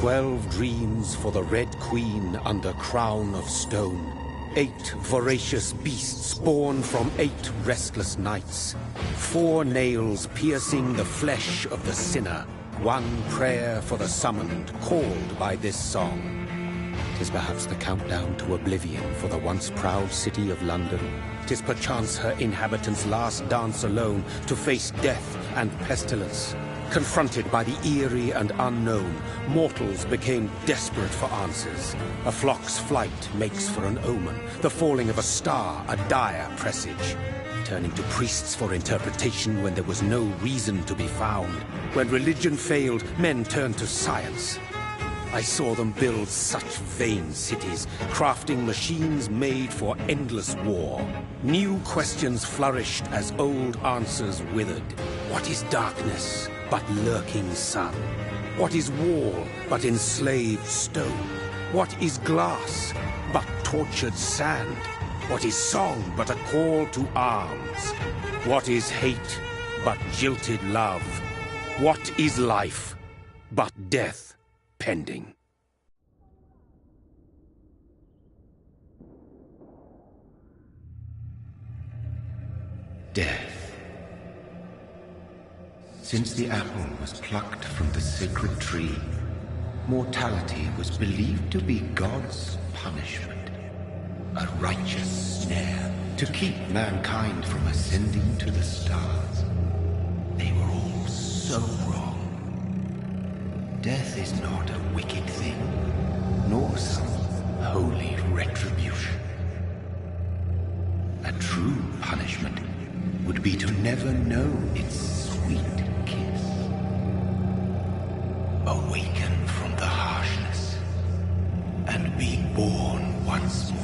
12 dreams for the Red Queen under crown of stone. 8 voracious beasts born from 8 restless nights. 4 nails piercing the flesh of the sinner. 1 prayer for the summoned, called by this song. 'Tis perhaps the countdown to oblivion for the once proud city of London. 'Tis perchance her inhabitants' last dance alone to face death and pestilence. Confronted by the eerie and unknown, mortals became desperate for answers. A flock's flight makes for an omen, the falling of a star a dire presage. Turning to priests for interpretation when there was no reason to be found. When religion failed, men turned to science. I saw them build such vain cities, crafting machines made for endless war. New questions flourished as old answers withered. What is darkness but lurking sun? What is wall but enslaved stone? What is glass but tortured sand? What is song but a call to arms? What is hate but jilted love? What is life but death pending? Death. Since the apple was plucked from the sacred tree, mortality was believed to be God's punishment, a righteous snare to keep mankind from ascending to the stars. They were all so wrong. Death is not a wicked thing, nor some holy retribution. A true punishment would be to never know its sweet kiss. Awaken from the harshness and be born once more.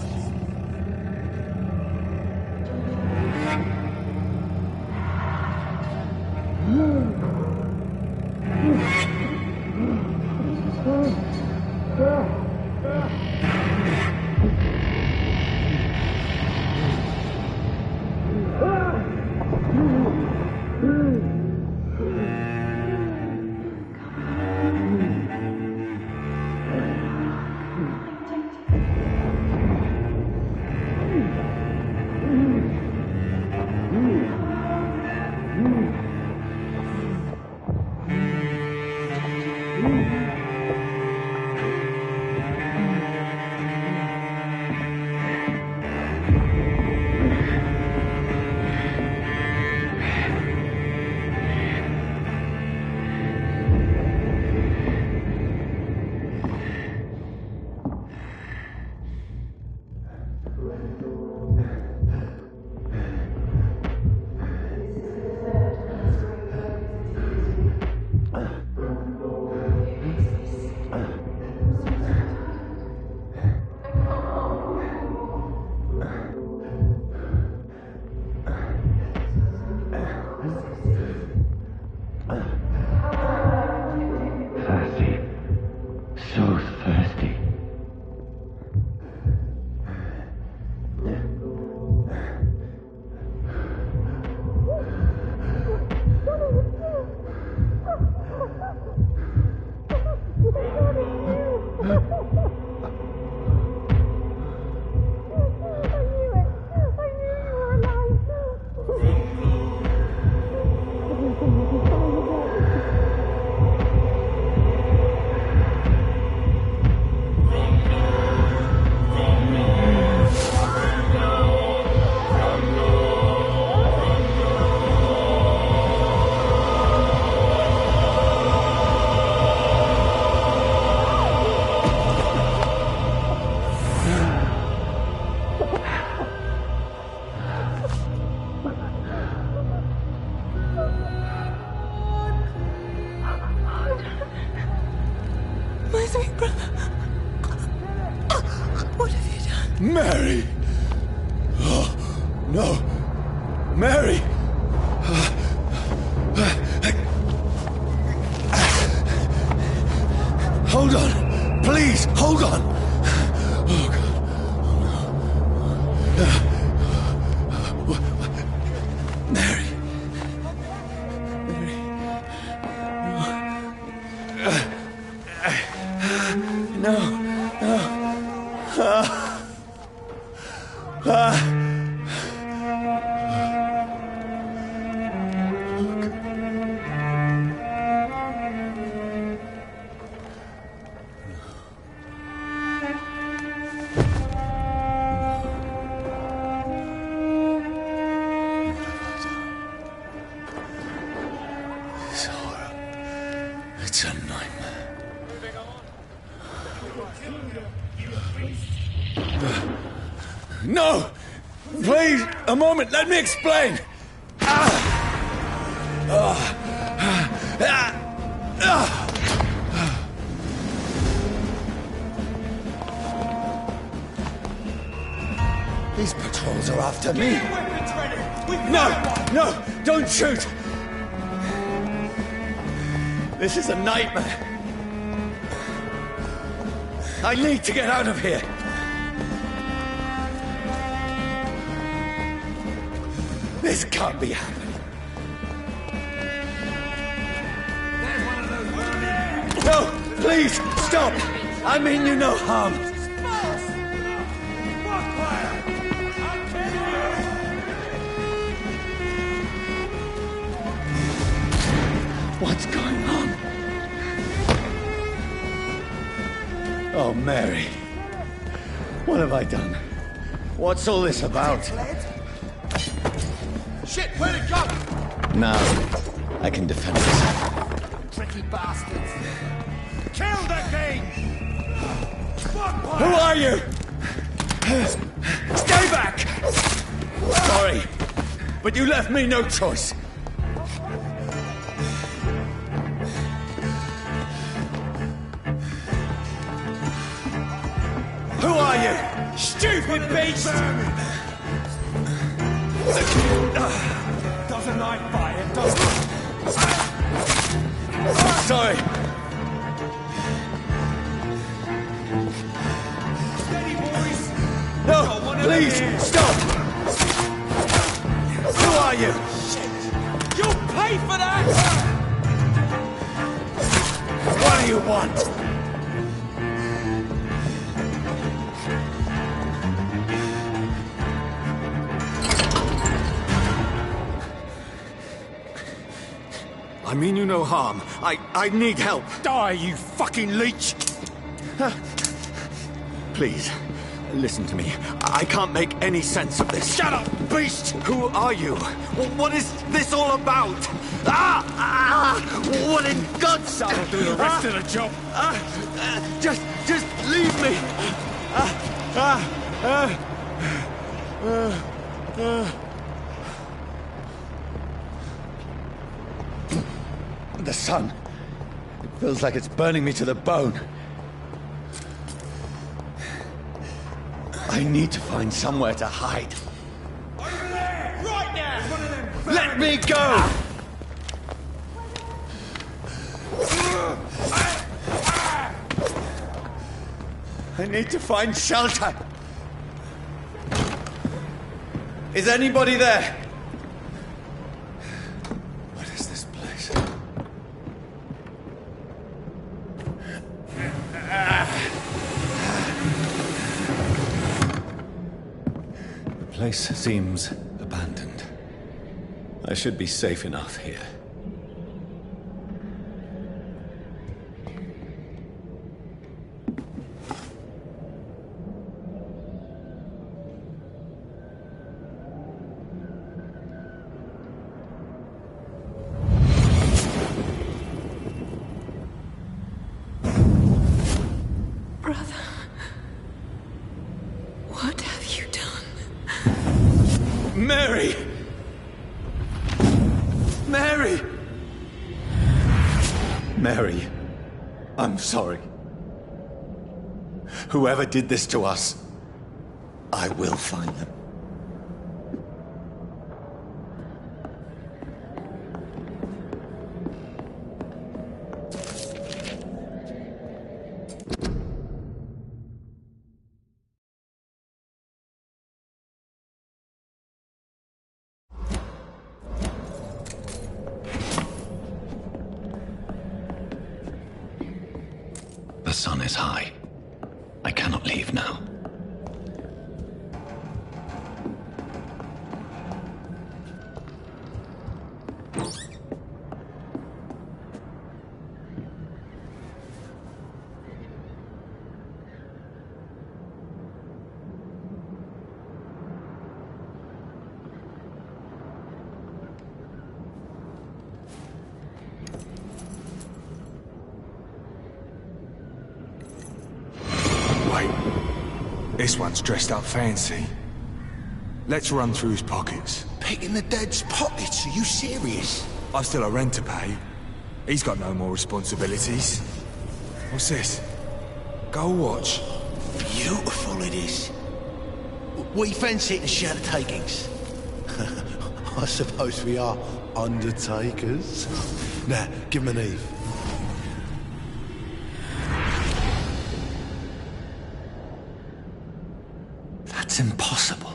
Mary! Oh, no! Mary! Hold on! Please, hold on! Oh, God. Mary. Mary. No. No. This horror. It's a nightmare. No! Please, a moment, let me explain! These patrols are after me. No! No! Don't shoot! This is a nightmare. I need to get out of here. This can't be happening. No, please, stop! I mean you no harm. What's going on? Oh, Mary. What have I done? What's all this about? Shit, where'd it go? Now, I can defend myself. Tricky bastards. Kill the thing! Who are you? Stay back! Sorry, but you left me no choice. Who are you? Stupid beast! Doesn't like fire, does it? Sorry. Steady, boys! No, please, stop! Who are you? Shit! You'll pay for that! What do you want? I mean you no harm. I need help. Die, you fucking leech! Please, listen to me. I can't make any sense of this. Shut up, beast! Who are you? What is this all about? What in God's name? That'll do the rest of the job. Just leave me. The sun. It feels like it's burning me to the bone. I need to find somewhere to hide. Over there! Right now! One of them. Let me go! I need to find shelter. Is anybody there? What is this place? The place seems abandoned. I should be safe enough here. Brother, what have you done? Mary! Mary! Mary, I'm sorry. Whoever did this to us, I will find them. The sun is high. I cannot leave now. Wait. This one's dressed up fancy. Let's run through his pockets. Picking the dead's pockets? Are you serious? I've still a rent to pay. He's got no more responsibilities. What's this? Gold watch. Beautiful it is. We fancy it and share the takings. I suppose we are undertakers. Now, give him an Eve. That's impossible.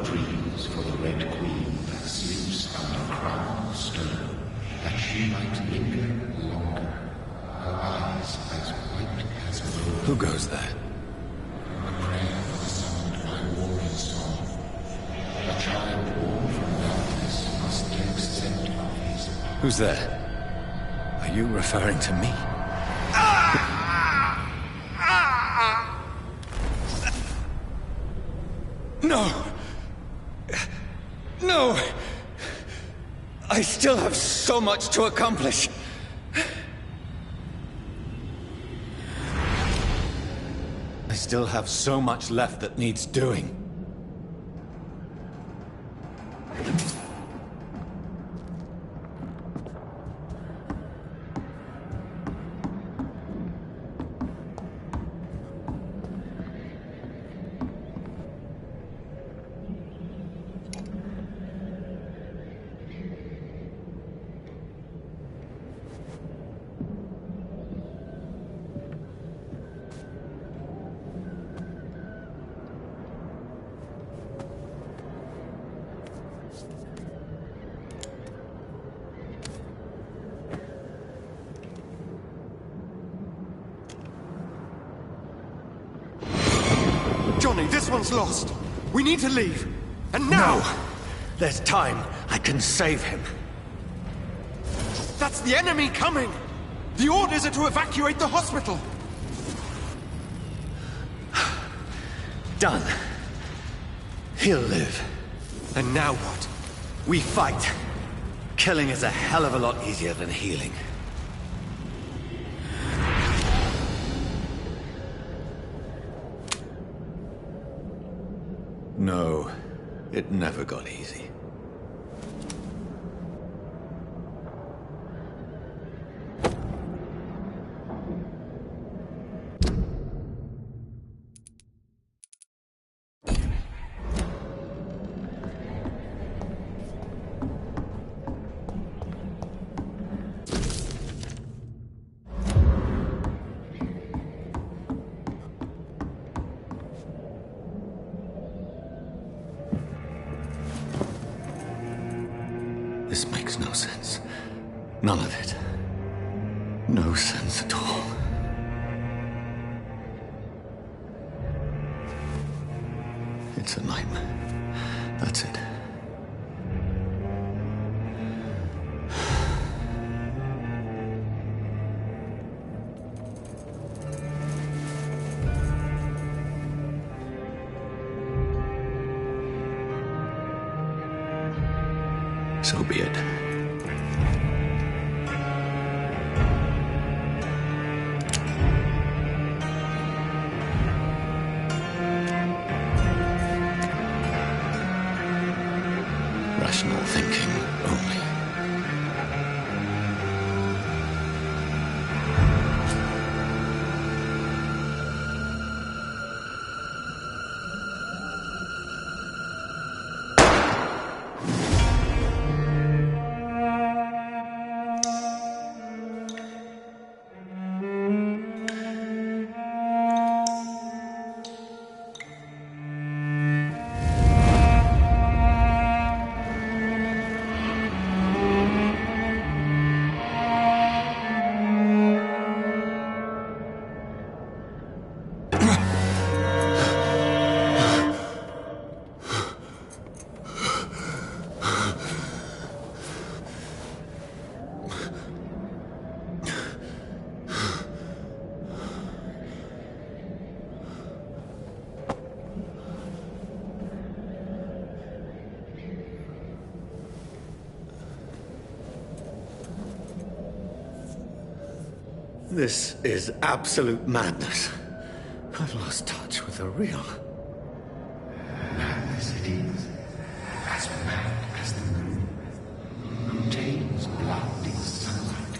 Dreams for the Red Queen that sleeps under crown of stone, that she might linger longer, her eyes as white as gold. Who goes there? A prayer summoned by warrior song. A child born from darkness must the extent of his power. Who's there? Are you referring to me? No! No! I still have so much to accomplish. I still have so much left that needs doing. Johnny, this one's lost. We need to leave. And now! No! There's time. I can save him. That's the enemy coming! The orders are to evacuate the hospital! Done. He'll live. And now what? We fight. Killing is a hell of a lot easier than healing. No, it never got easy. This makes no sense. None of it. No sense at all. It's a nightmare. That's it. So be it. Rational thinking only. This is absolute madness. I've lost touch with the real. Madness it is, as mad as the moon, contains blood in sunlight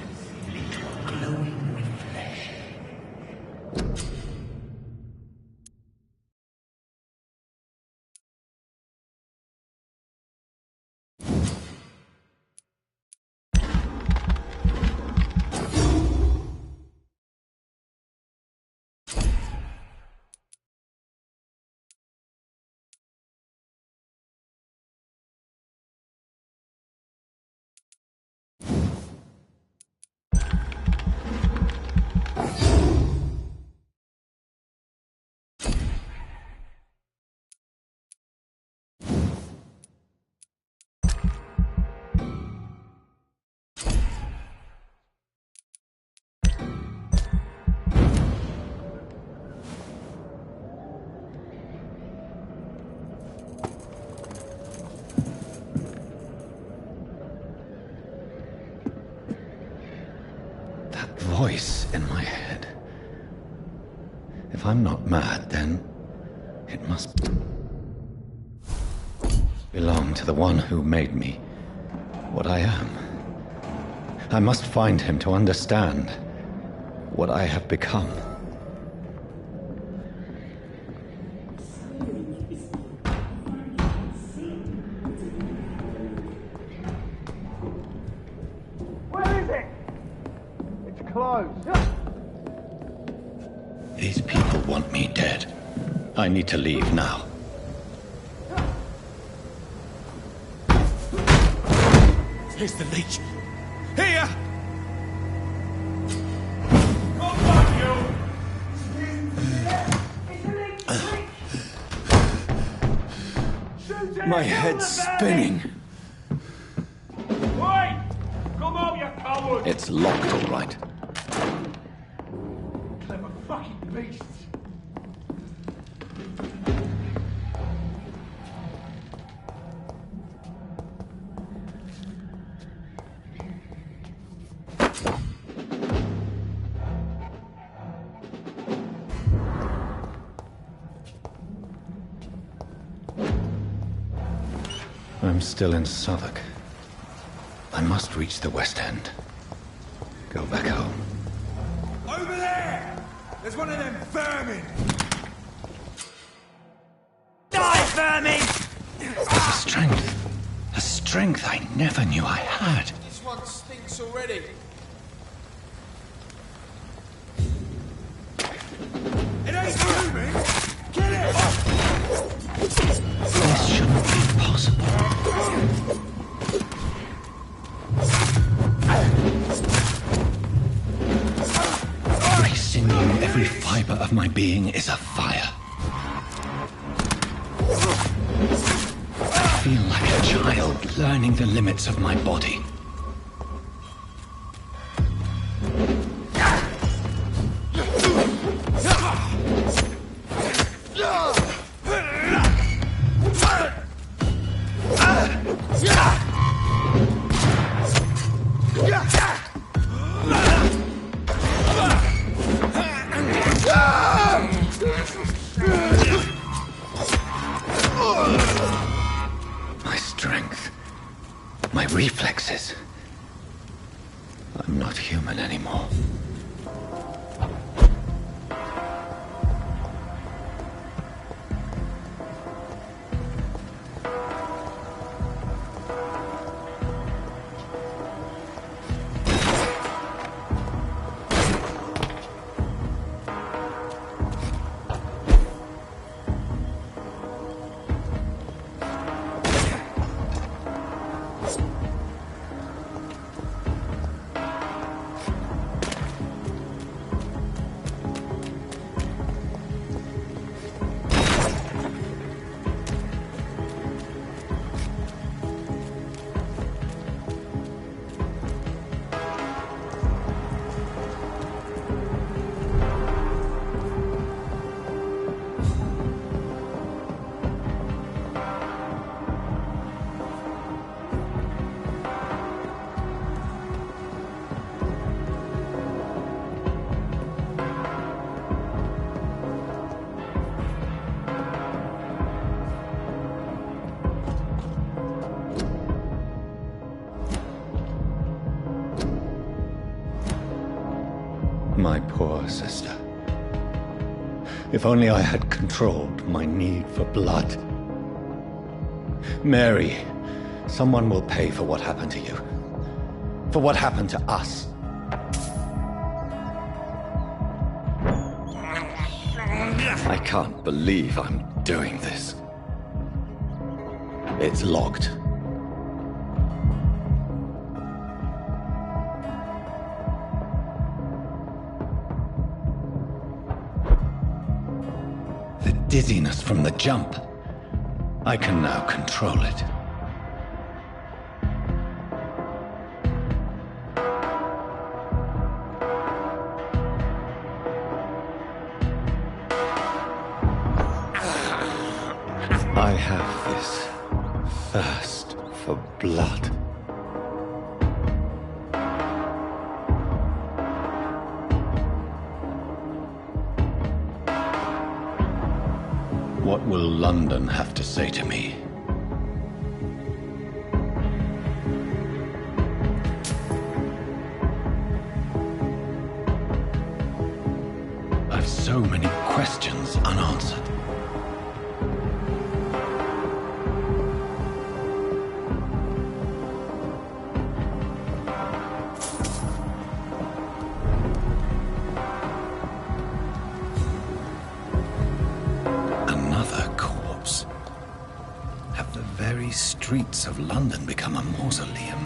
into a glowing flesh. Voice in my head. If I'm not mad, then it must belong to the one who made me what I am. I must find him to understand what I have become. These people want me dead. I need to leave now. Here's the leech. Here! My head's spinning. Wait! Come on, you coward! It's locked, all right. Clever fucking beasts! I'm still in Southwark. I must reach the West End. Go back home. Over there! There's one of them vermin! Die, vermin! A strength I never knew I had. This one stinks already. It ain't moving! Get it! This shouldn't be possible. Every sinew, every fiber of my being is afire. I feel like a child learning the limits of my body. reflexes. I'm not human anymore. My poor sister. If only I had controlled my need for blood. Mary, someone will pay for what happened to you. For what happened to us. I can't believe I'm doing this. It's locked. Dizziness from the jump. I can now control it. I have this thirst for blood. What will London have to say to me? I've so many questions unanswered. Streets of London become a mausoleum.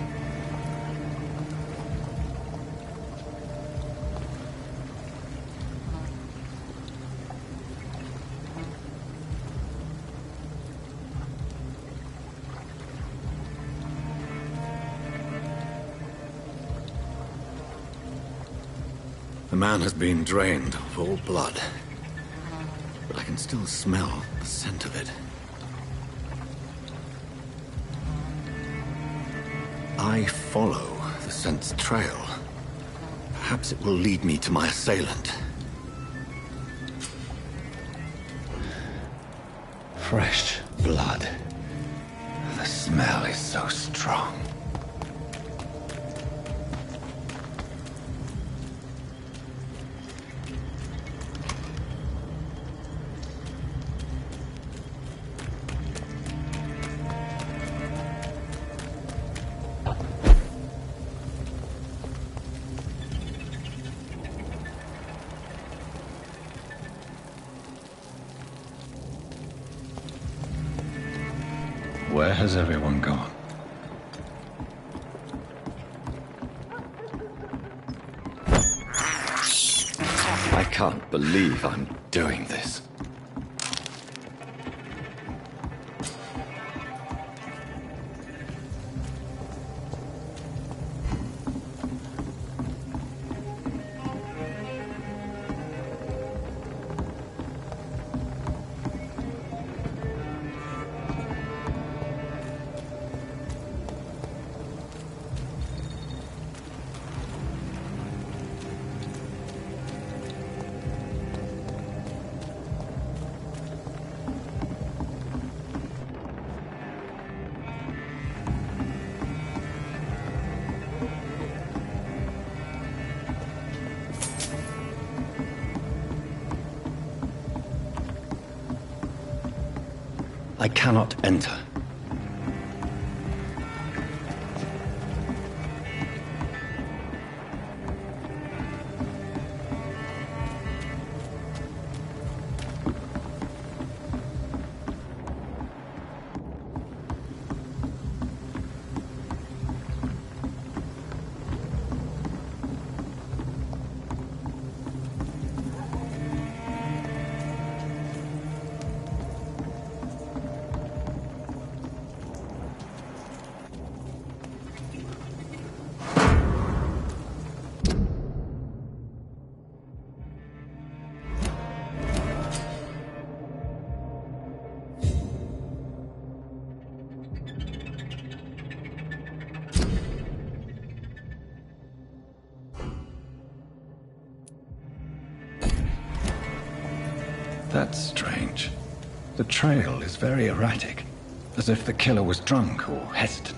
The man has been drained of all blood, but I can still smell the scent of it. I follow the scent's trail. Perhaps it will lead me to my assailant. Fresh blood. The smell is so strong. Where has everyone gone? I can't believe I'm doing this. I cannot enter. That's strange. The trail is very erratic, as if the killer was drunk or hesitant.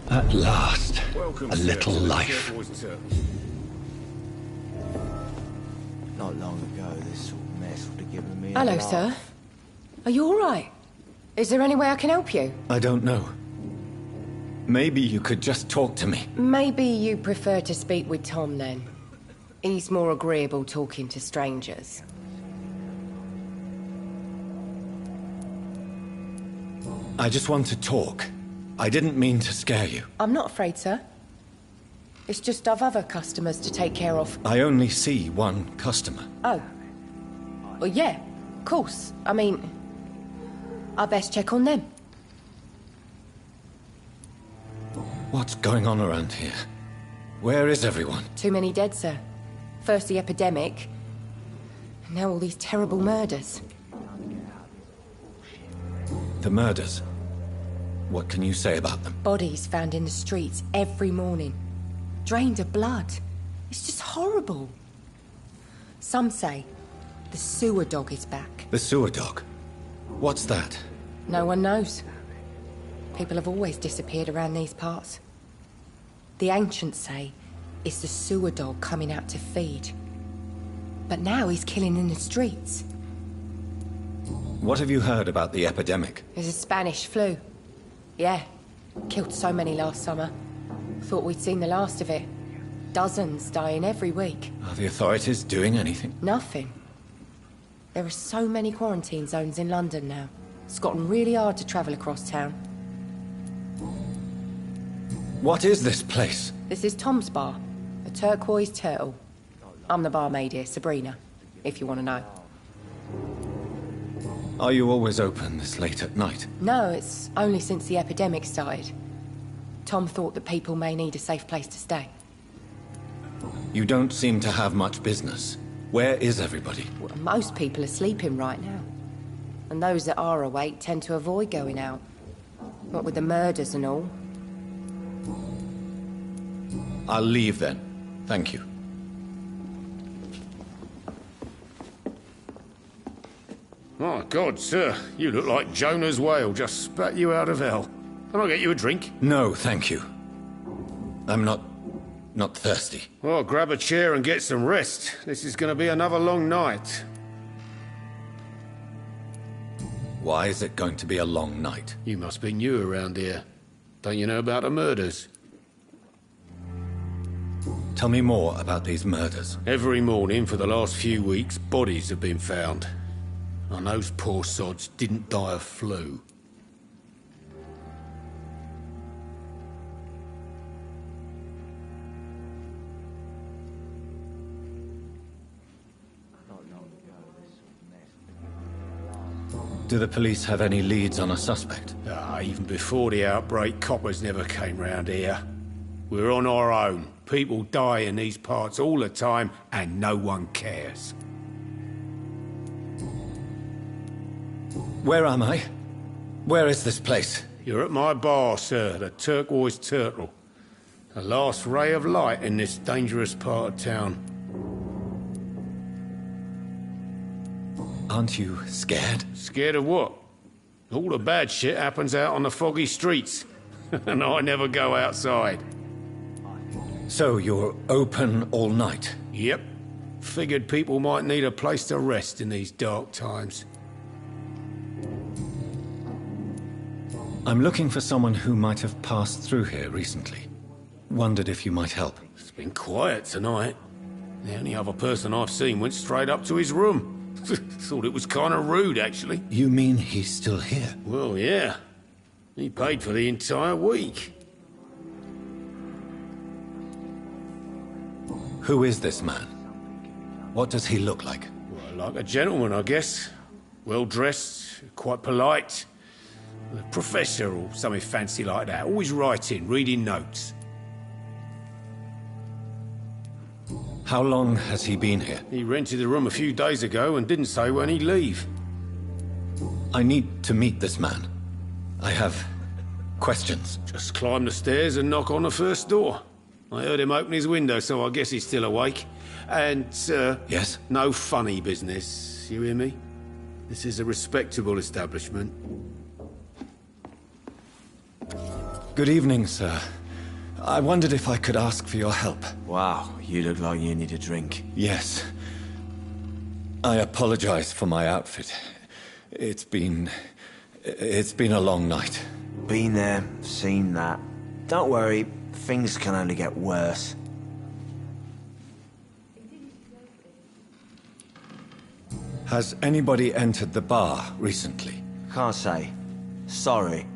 At last, a little life. Not long ago, this sort of mess would have given me a Hello, laugh. sir. Are you all right? Is there any way I can help you? I don't know. Maybe you could just talk to me. Maybe you prefer to speak with Tom, then. He's more agreeable talking to strangers. I just want to talk. I didn't mean to scare you. I'm not afraid, sir. It's just I've other customers to take care of. I only see one customer. Oh. Well, yeah, of course. I mean, I best check on them. What's going on around here? Where is everyone? Too many dead, sir. First the epidemic, and now all these terrible murders. The murders. What can you say about them? Bodies found in the streets every morning. Drained of blood. It's just horrible. Some say the sewer dog is back. The sewer dog? What's that? No one knows. People have always disappeared around these parts. The ancients say it's the sewer dog coming out to feed. But now he's killing in the streets. What have you heard about the epidemic? There's a Spanish flu. Yeah, killed so many last summer. Thought we'd seen the last of it. Dozens dying every week. Are the authorities doing anything? Nothing. There are so many quarantine zones in London now. It's gotten really hard to travel across town. What is this place? This is Tom's bar, the Turquoise Turtle. I'm the barmaid here, Sabrina, if you want to know. Are you always open this late at night? No, it's only since the epidemic started. Tom thought that people may need a safe place to stay. You don't seem to have much business. Where is everybody? Well, most people are sleeping right now. And those that are awake tend to avoid going out. What with the murders and all. I'll leave then. Thank you. My God, sir, you look like Jonah's whale just spat you out of hell. Can I get you a drink? No, thank you. I'm not not thirsty. Well, grab a chair and get some rest. This is going to be another long night. Why is it going to be a long night? You must be new around here. Don't you know about the murders? Tell me more about these murders. Every morning for the last few weeks, bodies have been found. And those poor sods didn't die of flu. Do the police have any leads on a suspect? Even before the outbreak, coppers never came round here. We're on our own. People die in these parts all the time, and no one cares. Where am I? Where is this place? You're at my bar, sir, the Turquoise Turtle. The last ray of light in this dangerous part of town. Aren't you scared? Scared of what? All the bad shit happens out on the foggy streets. And I never go outside. So you're open all night? Yep. Figured people might need a place to rest in these dark times. I'm looking for someone who might have passed through here recently. Wondered if you might help. It's been quiet tonight. The only other person I've seen went straight up to his room. Thought it was kind of rude, actually. You mean he's still here? Well, yeah. He paid for the entire week. Who is this man? What does he look like? Well, like a gentleman, I guess. Well-dressed, quite polite. A professor or something fancy like that. Always writing, reading notes. How long has he been here? He rented the room a few days ago and didn't say when he'd leave. I need to meet this man. I have questions. Just climb the stairs and knock on the first door. I heard him open his window, so I guess he's still awake. And, Yes? no funny business, you hear me? This is a respectable establishment. Good evening, sir. I wondered if I could ask for your help. Wow, you look like you need a drink. Yes. I apologize for my outfit. It's been a long night. Been there, seen that. Don't worry, things can only get worse. Has anybody entered the bar recently? Can't say. Sorry.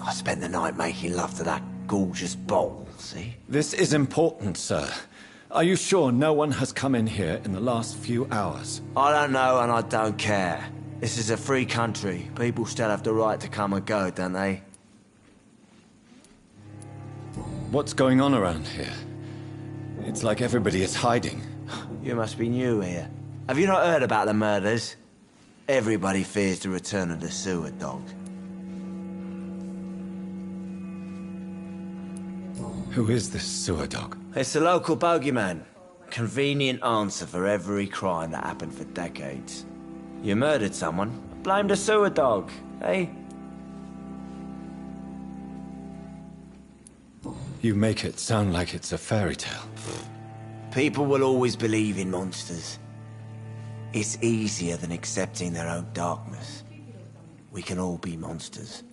I spent the night making love to that gorgeous bowl, see? This is important, sir. Are you sure no one has come in here in the last few hours? I don't know and I don't care. This is a free country. People still have the right to come and go, don't they? What's going on around here? It's like everybody is hiding. You must be new here. Have you not heard about the murders? Everybody fears the return of the sewer dog. Who is this sewer dog? It's the local bogeyman. Convenient answer for every crime that happened for decades. You murdered someone, blame the sewer dog, eh? You make it sound like it's a fairy tale. People will always believe in monsters. It's easier than accepting their own darkness. We can all be monsters.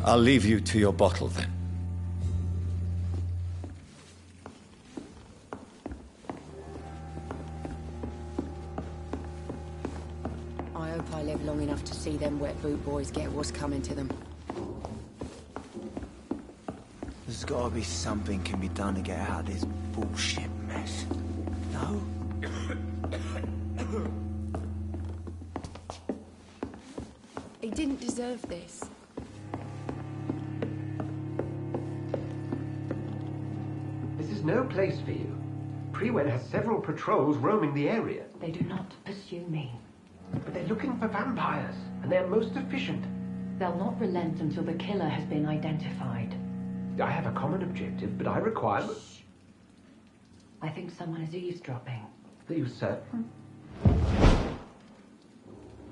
I'll leave you to your bottle then. I hope I live long enough to see them wet boot boys get what's coming to them. There's gotta be something can be done to get out of this bullshit mess. No? He didn't deserve this. This is no place for you. Prewen has several patrols roaming the area. They do not pursue me. But they're looking for vampires, and they're most efficient. They'll not relent until the killer has been identified. I have a common objective, but I require... I think someone is eavesdropping. Are you certain?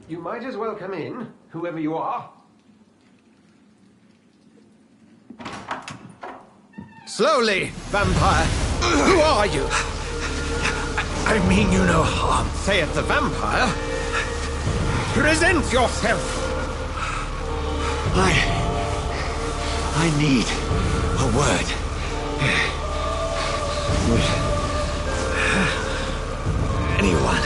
You might as well come in, whoever you are. Slowly, vampire. Who are you? I mean you no harm. Saith the vampire. Present yourself. I need a word. Anyone?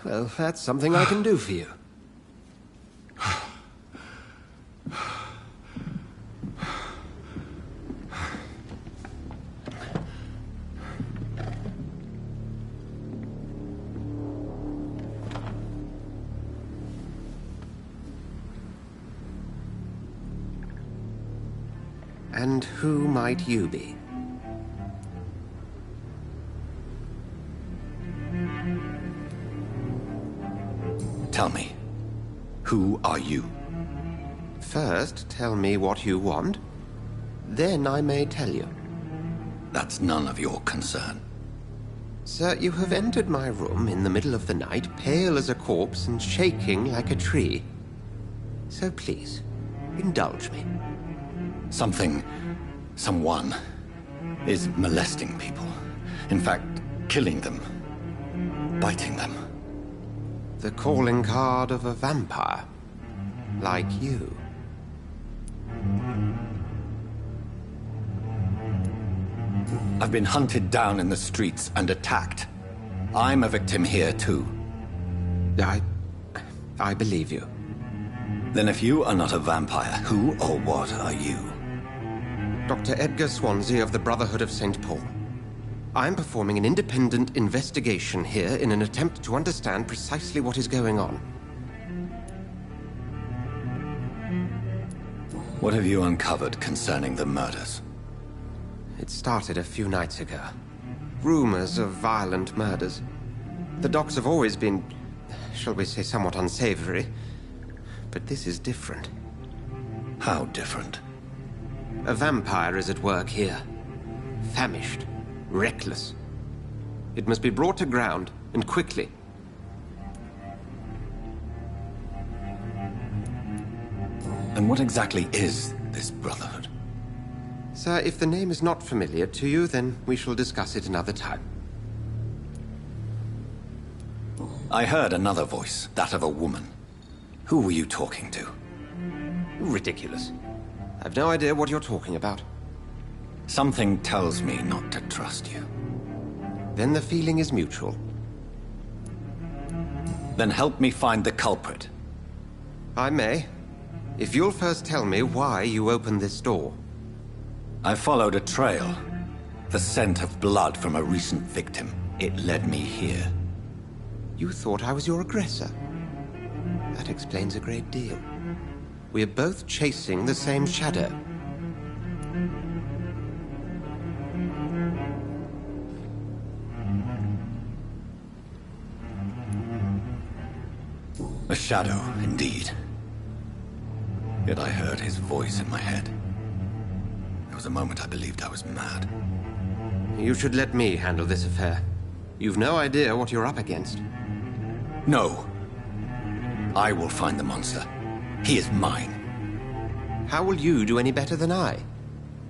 Well, that's something I can do for you. And who might you be? Tell me, who are you? First, tell me what you want. Then I may tell you. That's none of your concern. Sir, you have entered my room in the middle of the night, pale as a corpse and shaking like a tree. So please, indulge me. Someone is molesting people. In fact, killing them. Biting them. The calling card of a vampire. Like you. I've been hunted down in the streets and attacked. I'm a victim here, too. I believe you. Then if you are not a vampire, who or what are you? Dr. Edgar Swansea of the Brotherhood of St. Paul. I'm performing an independent investigation here in an attempt to understand precisely what is going on. What have you uncovered concerning the murders? It started a few nights ago. Rumors of violent murders. The docs have always been, shall we say, somewhat unsavory. But this is different. How different? A vampire is at work here. Famished. Reckless. It must be brought to ground, and quickly. And what exactly is this Brotherhood? Sir, if the name is not familiar to you, then we shall discuss it another time. I heard another voice, that of a woman. Who were you talking to? Ridiculous. I've no idea what you're talking about. Something tells me not to trust you. Then the feeling is mutual. Then help me find the culprit. I may. If you'll first tell me why you opened this door. I followed a trail. The scent of blood from a recent victim. It led me here. You thought I was your aggressor. That explains a great deal. We are both chasing the same shadow. A shadow, indeed. Yet I heard his voice in my head. There was a moment I believed I was mad. You should let me handle this affair. You've no idea what you're up against. No. I will find the monster. He is mine. How will you do any better than I?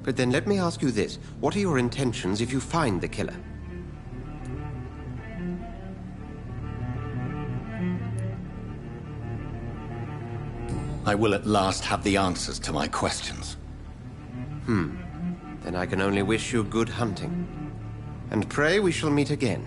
But then let me ask you this. What are your intentions if you find the killer? I will at last have the answers to my questions. Then I can only wish you good hunting. And pray we shall meet again.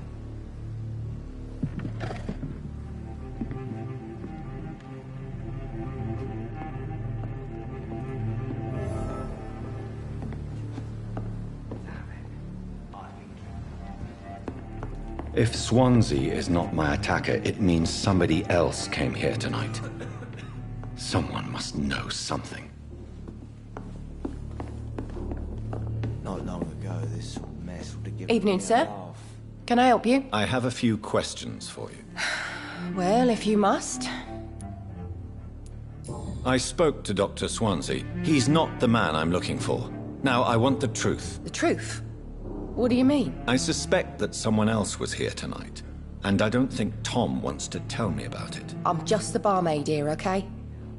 If Swansea is not my attacker, it means somebody else came here tonight. Someone must know something. Not long ago, this sort of mess would have given Evening, me a sir. laugh. Can I help you? I have a few questions for you. Well, if you must. I spoke to Dr. Swansea. He's not the man I'm looking for. Now, I want the truth. The truth? What do you mean? I suspect that someone else was here tonight, and I don't think Tom wants to tell me about it. I'm just the barmaid here, okay?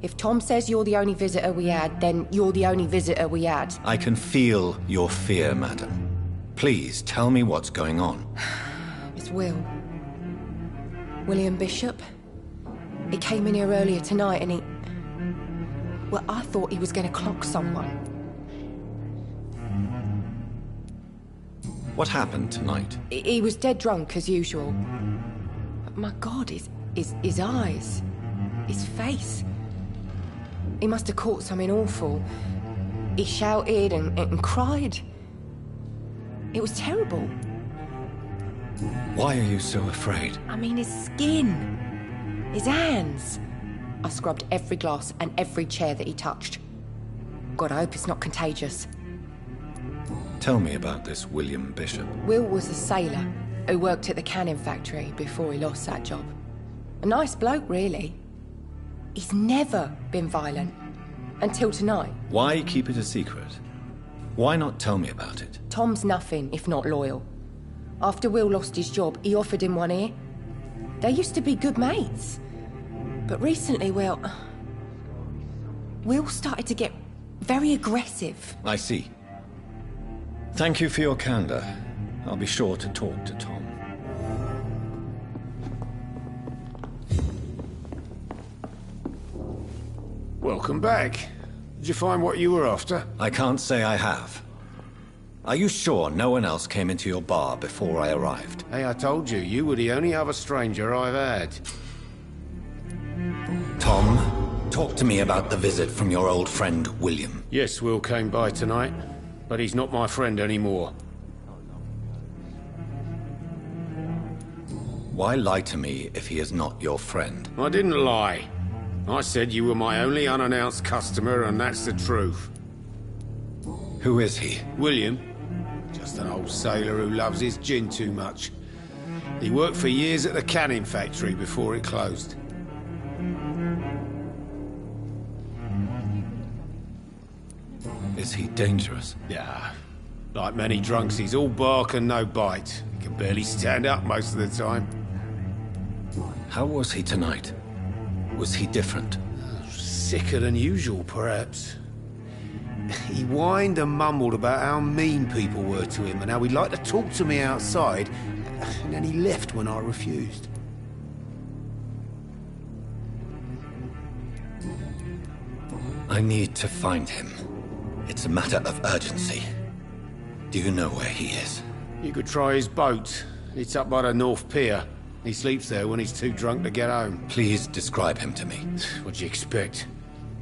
If Tom says you're the only visitor we had, then you're the only visitor we had. I can feel your fear, madam. Please tell me what's going on. It's Will. William Bishop. He came in here earlier tonight and he... Well, I thought he was going to clock someone. What happened tonight? He was dead drunk, as usual. But my God, his eyes. His face. He must have caught something awful. He shouted and cried. It was terrible. Why are you so afraid? I mean, his skin. His hands. I scrubbed every glass and every chair that he touched. God, I hope it's not contagious. Tell me about this William Bishop. Will was a sailor who worked at the cannon factory before he lost that job. A nice bloke, really. He's never been violent. Until tonight. Why keep it a secret? Why not tell me about it? Tom's nothing if not loyal. After Will lost his job, he offered him one ear. They used to be good mates. But recently, well... Will started to get very aggressive. I see. Thank you for your candor. I'll be sure to talk to Tom. Welcome back. Did you find what you were after? I can't say I have. Are you sure no one else came into your bar before I arrived? Hey, I told you, you were the only other stranger I've had. Tom, talk to me about the visit from your old friend, William. Yes, Will came by tonight, but he's not my friend anymore. Why lie to me if he is not your friend? I didn't lie. I said you were my only unannounced customer, and that's the truth. Who is he? William. Just an old sailor who loves his gin too much. He worked for years at the cannon factory before it closed. Is he dangerous? Yeah. Like many drunks, he's all bark and no bite. He can barely stand up most of the time. How was he tonight? Was he different? Sicker than usual, perhaps. He whined and mumbled about how mean people were to him and how he'd like to talk to me outside, and then he left when I refused. I need to find him. It's a matter of urgency. Do you know where he is? You could try his boat. It's up by the North Pier. He sleeps there when he's too drunk to get home. Please describe him to me. What'd you expect?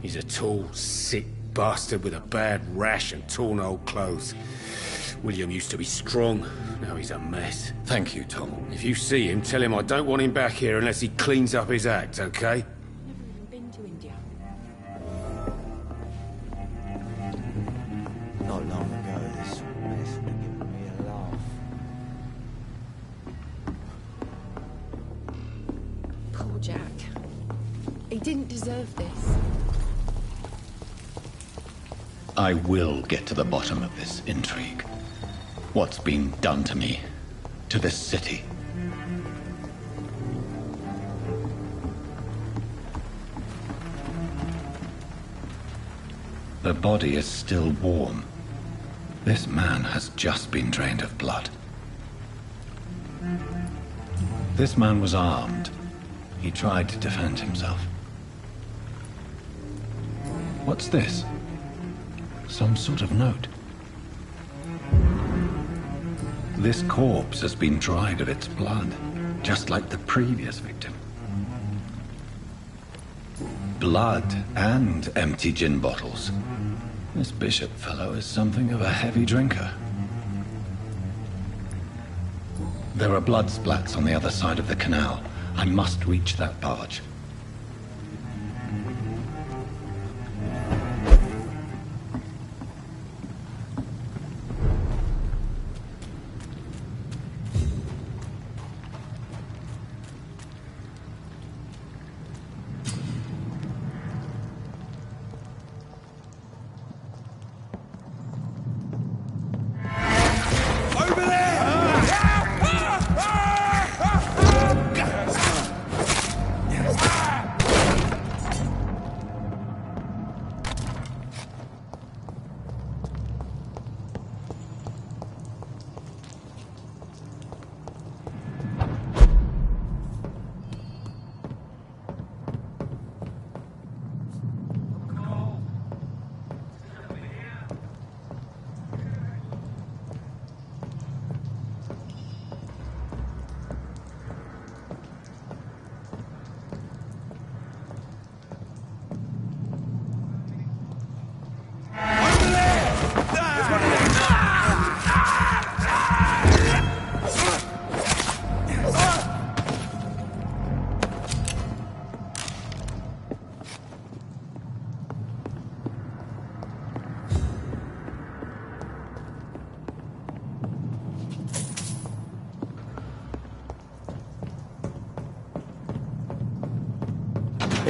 He's a tall, sick bastard with a bad rash and torn old clothes. William used to be strong. Now he's a mess. Thank you, Tom. If you see him, tell him I don't want him back here unless he cleans up his act, okay? Been to India. Not long ago, this mess would have given me a laugh. Poor Jack. He didn't deserve this. I will get to the bottom of this intrigue. What's been done to me, to this city. The body is still warm. This man has just been drained of blood. This man was armed. He tried to defend himself. What's this? Some sort of note. This corpse has been dried of its blood, just like the previous victim. Blood and empty gin bottles. This Bishop fellow is something of a heavy drinker. There are blood splats on the other side of the canal. I must reach that barge. Over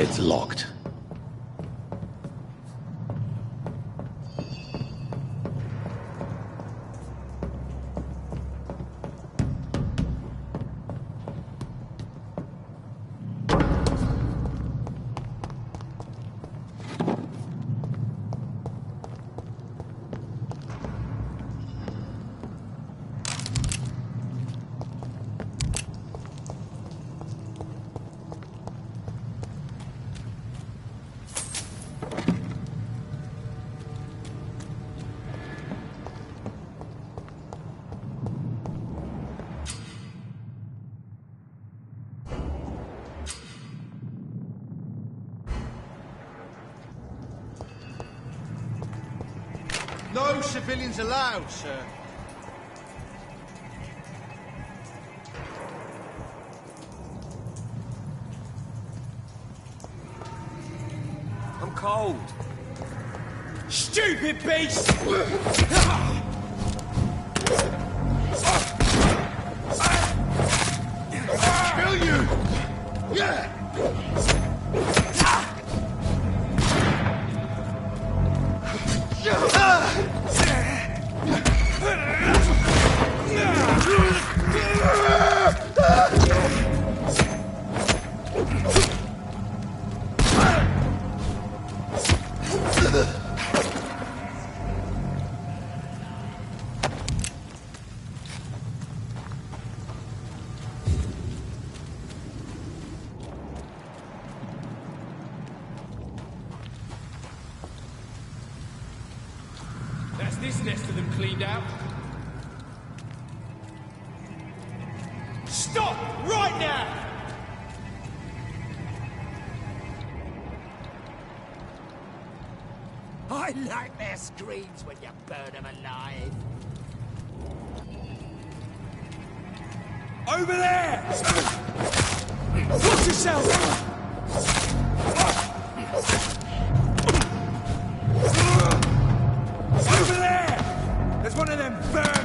It's locked. No civilians allowed, sir. I'm cold. Stupid beast! Kill you! Yeah! That's this nest of them cleaned out. Stop! Right now! I like their screams when you burn them alive. Over there! Watch yourself! Over there! There's one of them vermin!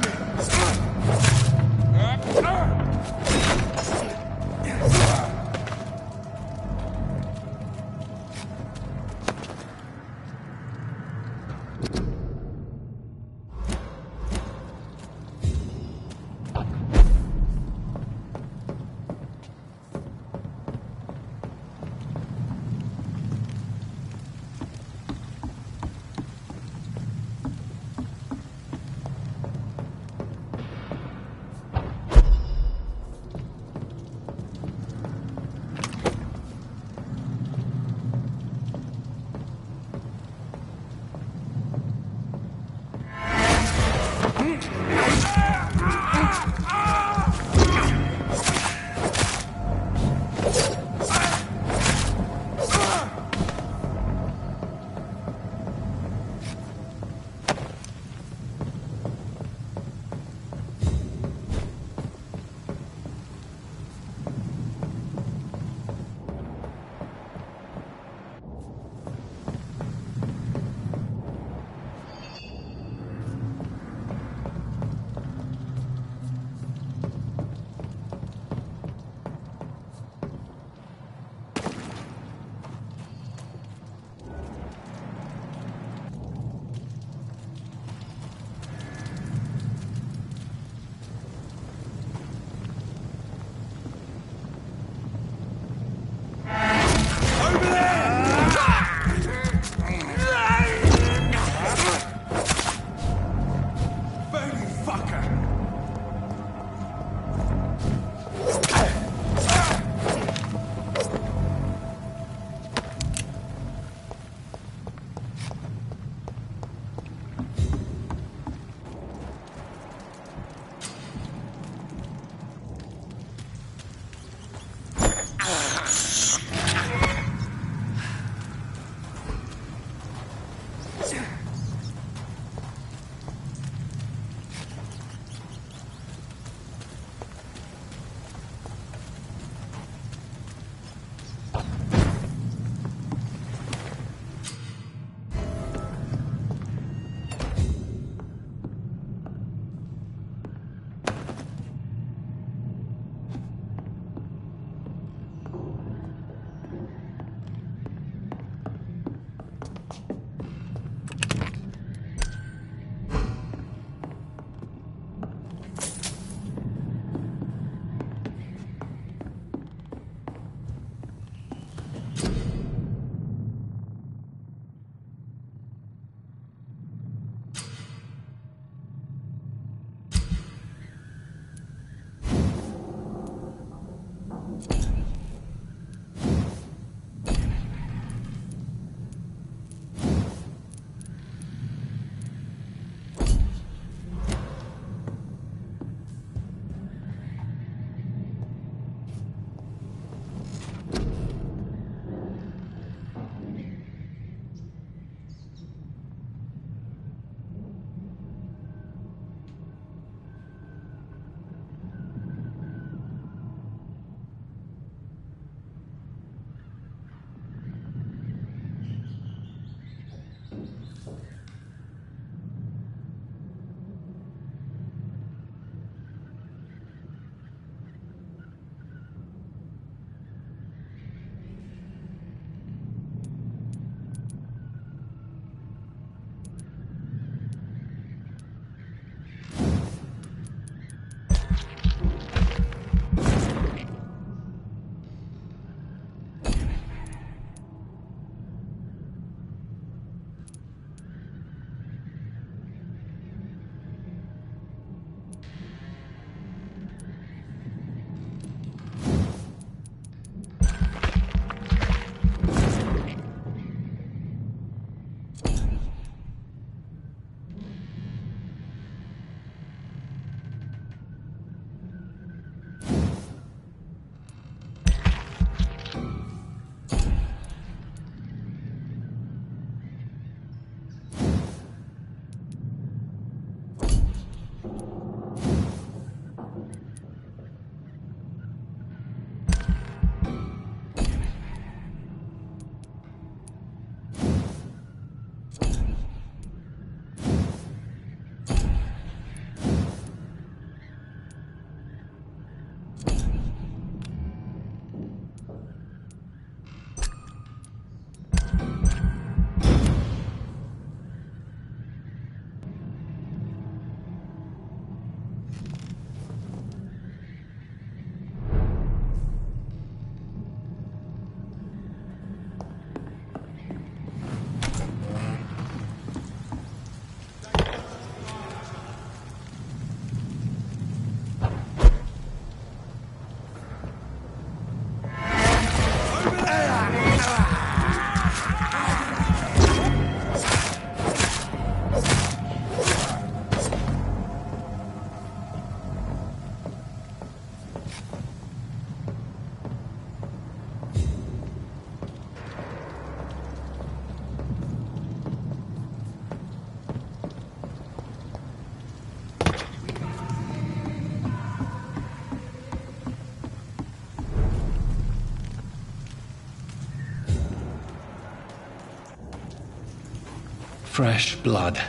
Fresh blood.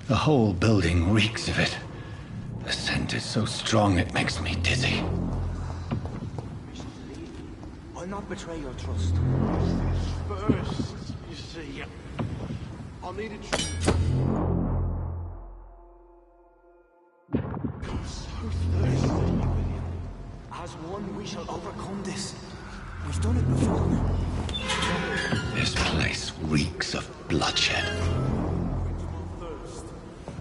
The whole building reeks of it. The scent is so strong it makes me dizzy. I'll not betray your trust. First, you see, I'll need a I'm so thirsty, William. As one, we shall overcome this. We've done it before. This place reeks of bloodshed.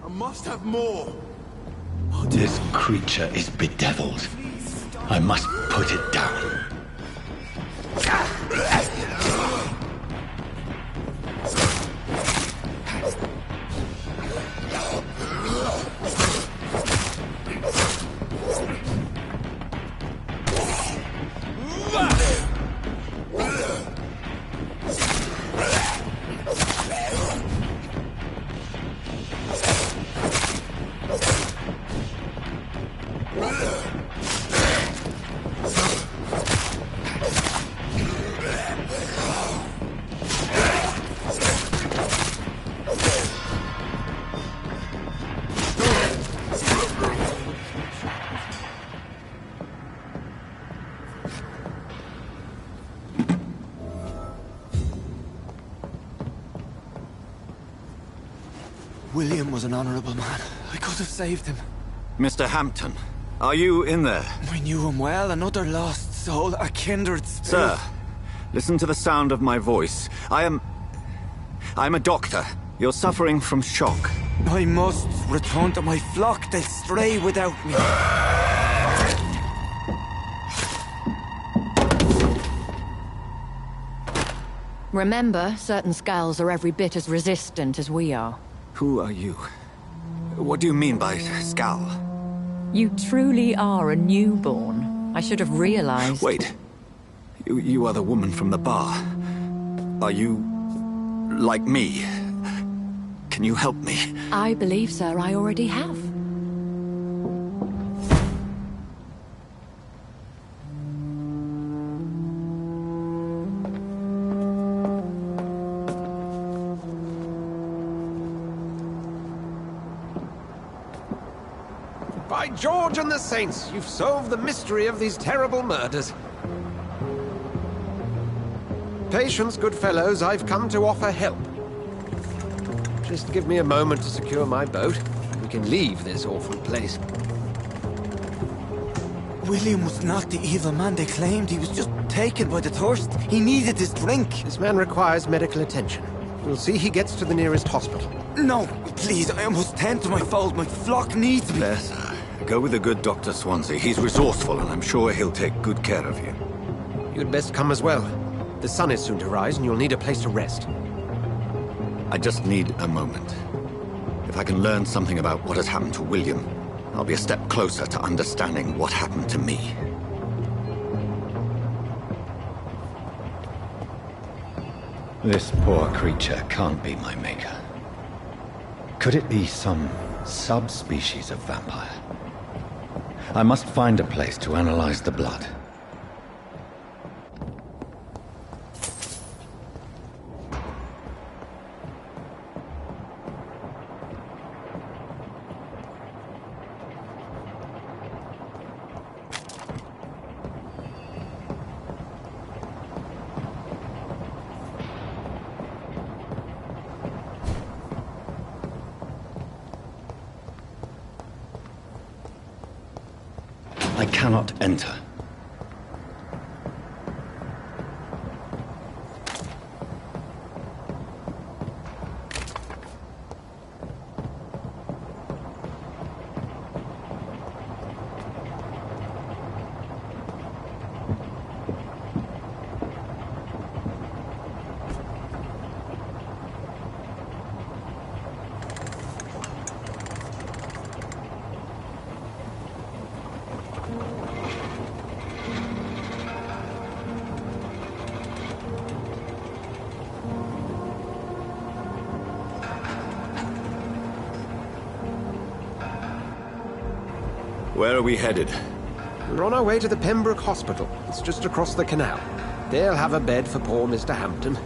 I must have more. This creature is bedeviled. I must put it down. William was an honorable man. I could have saved him. Mr. Hampton, are you in there? I knew him well, another lost soul, a kindred spirit. Sir, listen to the sound of my voice. I'm a doctor. You're suffering from shock. I must return to my flock. They'll stray without me. Remember, certain skulls are every bit as resistant as we are. Who are you? What do you mean by Skal? You truly are a newborn. I should have realized. Wait. You are the woman from the bar. Are you like me? Can you help me? I believe, sir, I already have. By George and the Saints, you've solved the mystery of these terrible murders. Patience, good fellows, I've come to offer help. Just give me a moment to secure my boat. We can leave this awful place. William was not the evil man they claimed. He was just taken by the thirst. He needed his drink. This man requires medical attention. We'll see he gets to the nearest hospital. No, please, I must tend to my fold. My flock needs me. There, sir. Go with the good Dr. Swansea. He's resourceful, and I'm sure he'll take good care of you. You'd best come as well. The sun is soon to rise, and you'll need a place to rest. I just need a moment. If I can learn something about what has happened to William, I'll be a step closer to understanding what happened to me. This poor creature can't be my maker. Could it be some subspecies of vampire? I must find a place to analyze the blood. I cannot enter. Where are we headed? We're on our way to the Pembroke Hospital. It's just across the canal. They'll have a bed for poor Mr. Hampton.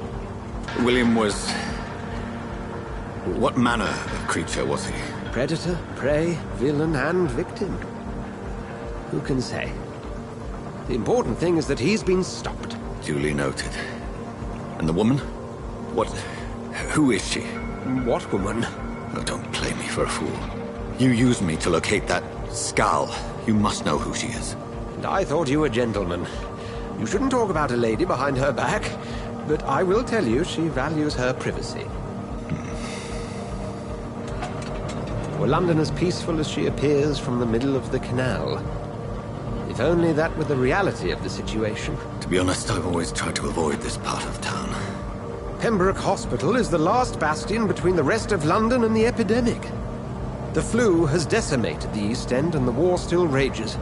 William was What manner of creature was he? Predator, prey, villain, and victim. Who can say? The important thing is that he's been stopped. Duly noted. And the woman? Who is she? What woman? Oh, don't play me for a fool. You used me to locate that skull. You must know who she is. And I thought you a gentleman. You shouldn't talk about a lady behind her back, but I will tell you she values her privacy. Were London as peaceful as she appears from the middle of the canal? If only that were the reality of the situation. To be honest, I've always tried to avoid this part of town. Pembroke Hospital is the last bastion between the rest of London and the epidemic. The flu has decimated the East End and the war still rages.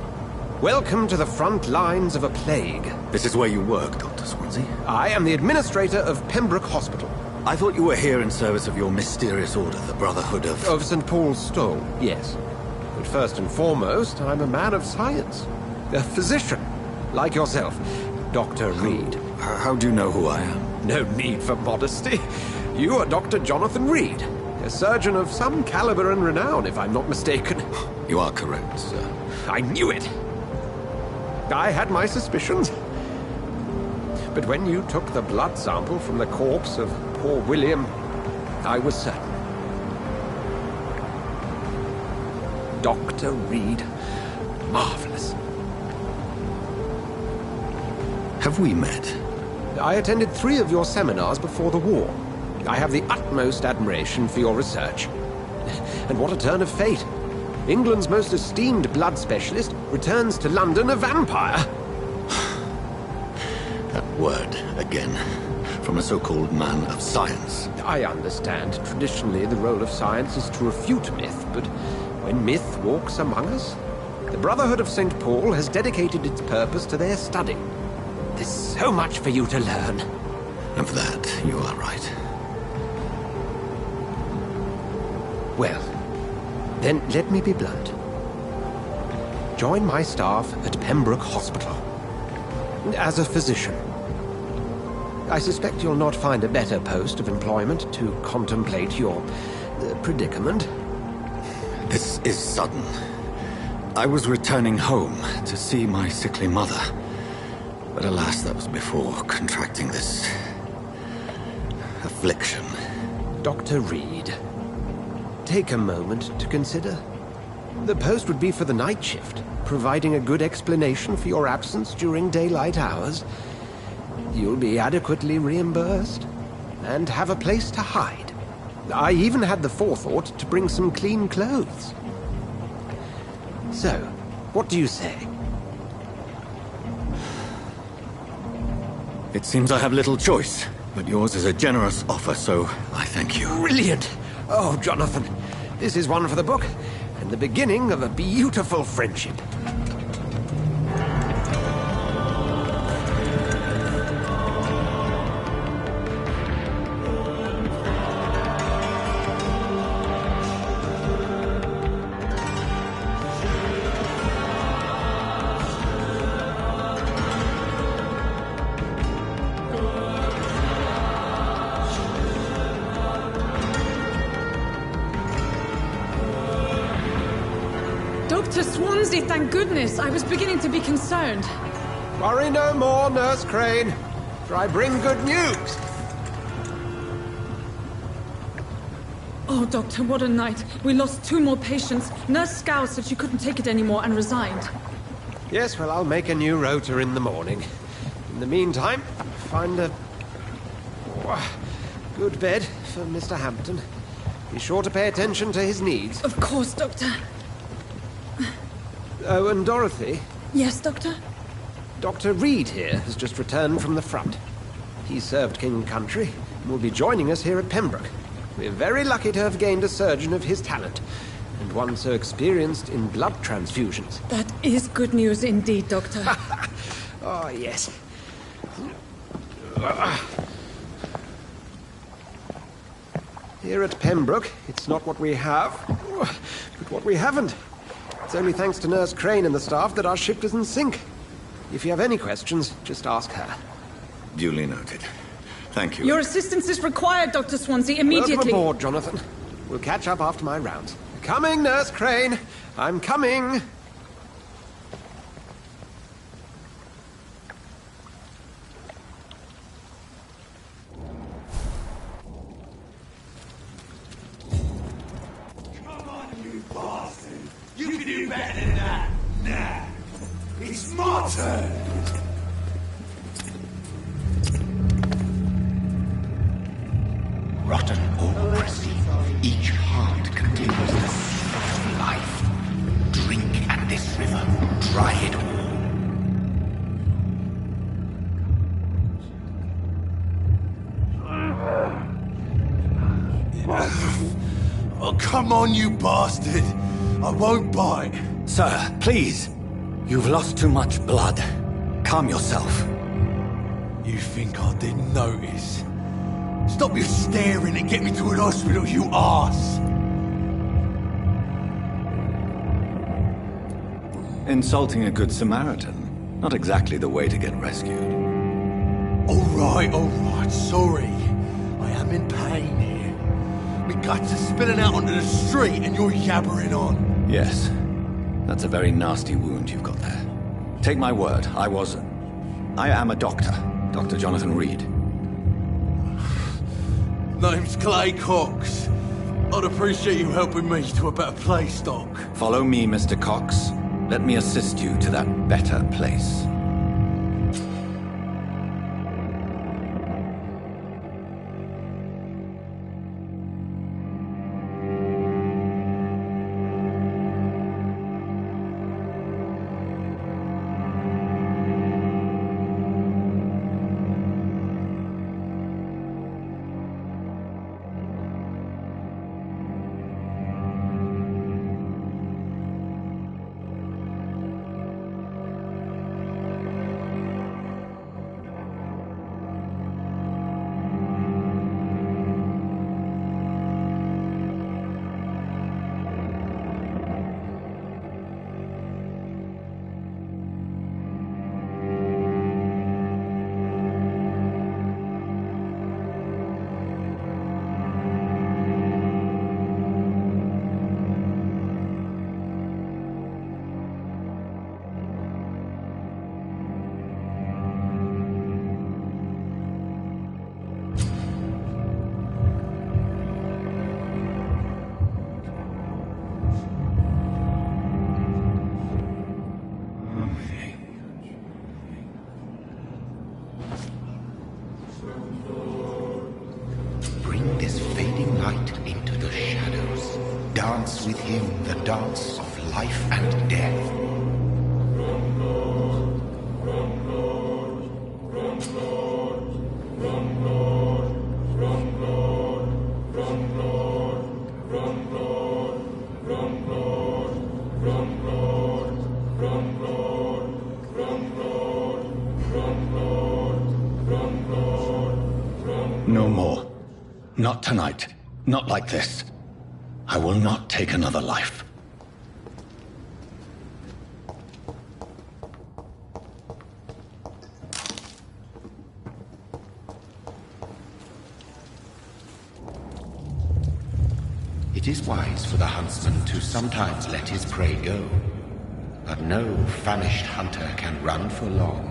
Welcome to the front lines of a plague. This is where you work, Dr. Swansea? I am the administrator of Pembroke Hospital. I thought you were here in service of your mysterious order, the Brotherhood of... Of St. Paul's Stole, yes. But first and foremost, I'm a man of science. A physician, like yourself, Dr. Reed. How do you know who I am? No need for modesty. You are Dr. Jonathan Reed, a surgeon of some caliber and renown, if I'm not mistaken. You are correct, sir. I knew it. I had my suspicions. But when you took the blood sample from the corpse of poor William, I was certain. Dr. Reed. Marvelous. Have we met? I attended 3 of your seminars before the war. I have the utmost admiration for your research. And what a turn of fate. England's most esteemed blood specialist returns to London a vampire. That word, again. From a so-called man of science. I understand. Traditionally, the role of science is to refute myth, but when myth walks among us, the Brotherhood of St. Paul has dedicated its purpose to their study. There's so much for you to learn. And for that, you are right. Well, then let me be blunt. Join my staff at Pembroke Hospital. As a physician. I suspect you'll not find a better post of employment to contemplate your predicament. This is sudden. I was returning home to see my sickly mother. But alas, that was before contracting this... affliction. Dr. Reed, take a moment to consider. The post would be for the night shift, providing a good explanation for your absence during daylight hours. You'll be adequately reimbursed, and have a place to hide. I even had the forethought to bring some clean clothes. So, what do you say? It seems I have little choice, but yours is a generous offer, so I thank you. Brilliant! Oh, Jonathan, this is one for the book, and the beginning of a beautiful friendship. Dr. Swansea, thank goodness. I was beginning to be concerned. Worry no more, Nurse Crane, for I bring good news. Oh, Doctor, what a night. We lost 2 more patients. Nurse Scow said she couldn't take it anymore and resigned. Yes, well, I'll make a new rota in the morning. In the meantime, find a good bed for Mr. Hampton. Be sure to pay attention to his needs. Of course, Doctor. Oh, and Dorothy? Yes, Doctor? Dr. Reed here has just returned from the front. He served King and Country and will be joining us here at Pembroke. We're very lucky to have gained a surgeon of his talent, and one so experienced in blood transfusions. That is good news indeed, Doctor. Oh, yes. Here at Pembroke, it's not what we have, but what we haven't. It's only thanks to Nurse Crane and the staff that our ship doesn't sink. If you have any questions, just ask her. Duly noted. Thank you. Your assistance is required, Dr. Swansea, immediately. Welcome aboard, Jonathan. We'll catch up after my rounds. Coming, Nurse Crane. I'm coming. Come on, you bastard! You can do better than that! Nah! It's my turn! Rotten or pristine, each heart contains the seed of life. Drink at this river, dry it all. Oh, come on, you bastard! I won't bite. Sir, please. You've lost too much blood. Calm yourself. You think I didn't notice? Stop your staring and get me to an hospital, you arse! Insulting a good Samaritan. Not exactly the way to get rescued. Alright, sorry. I am in pain here. My guts are spilling out onto the street and you're yabbering on. Yes. That's a very nasty wound you've got there. Take my word, I am a doctor. Dr. Jonathan Reed. Name's Clay Cox. I'd appreciate you helping me to a better place, Doc. Follow me, Mr. Cox. Let me assist you to that better place. Bring this fading light into the shadows. Dance with him the dance of life and death. No more. Not tonight. Not like this. I will not take another life. It is wise for the huntsman to sometimes let his prey go. But no famished hunter can run for long.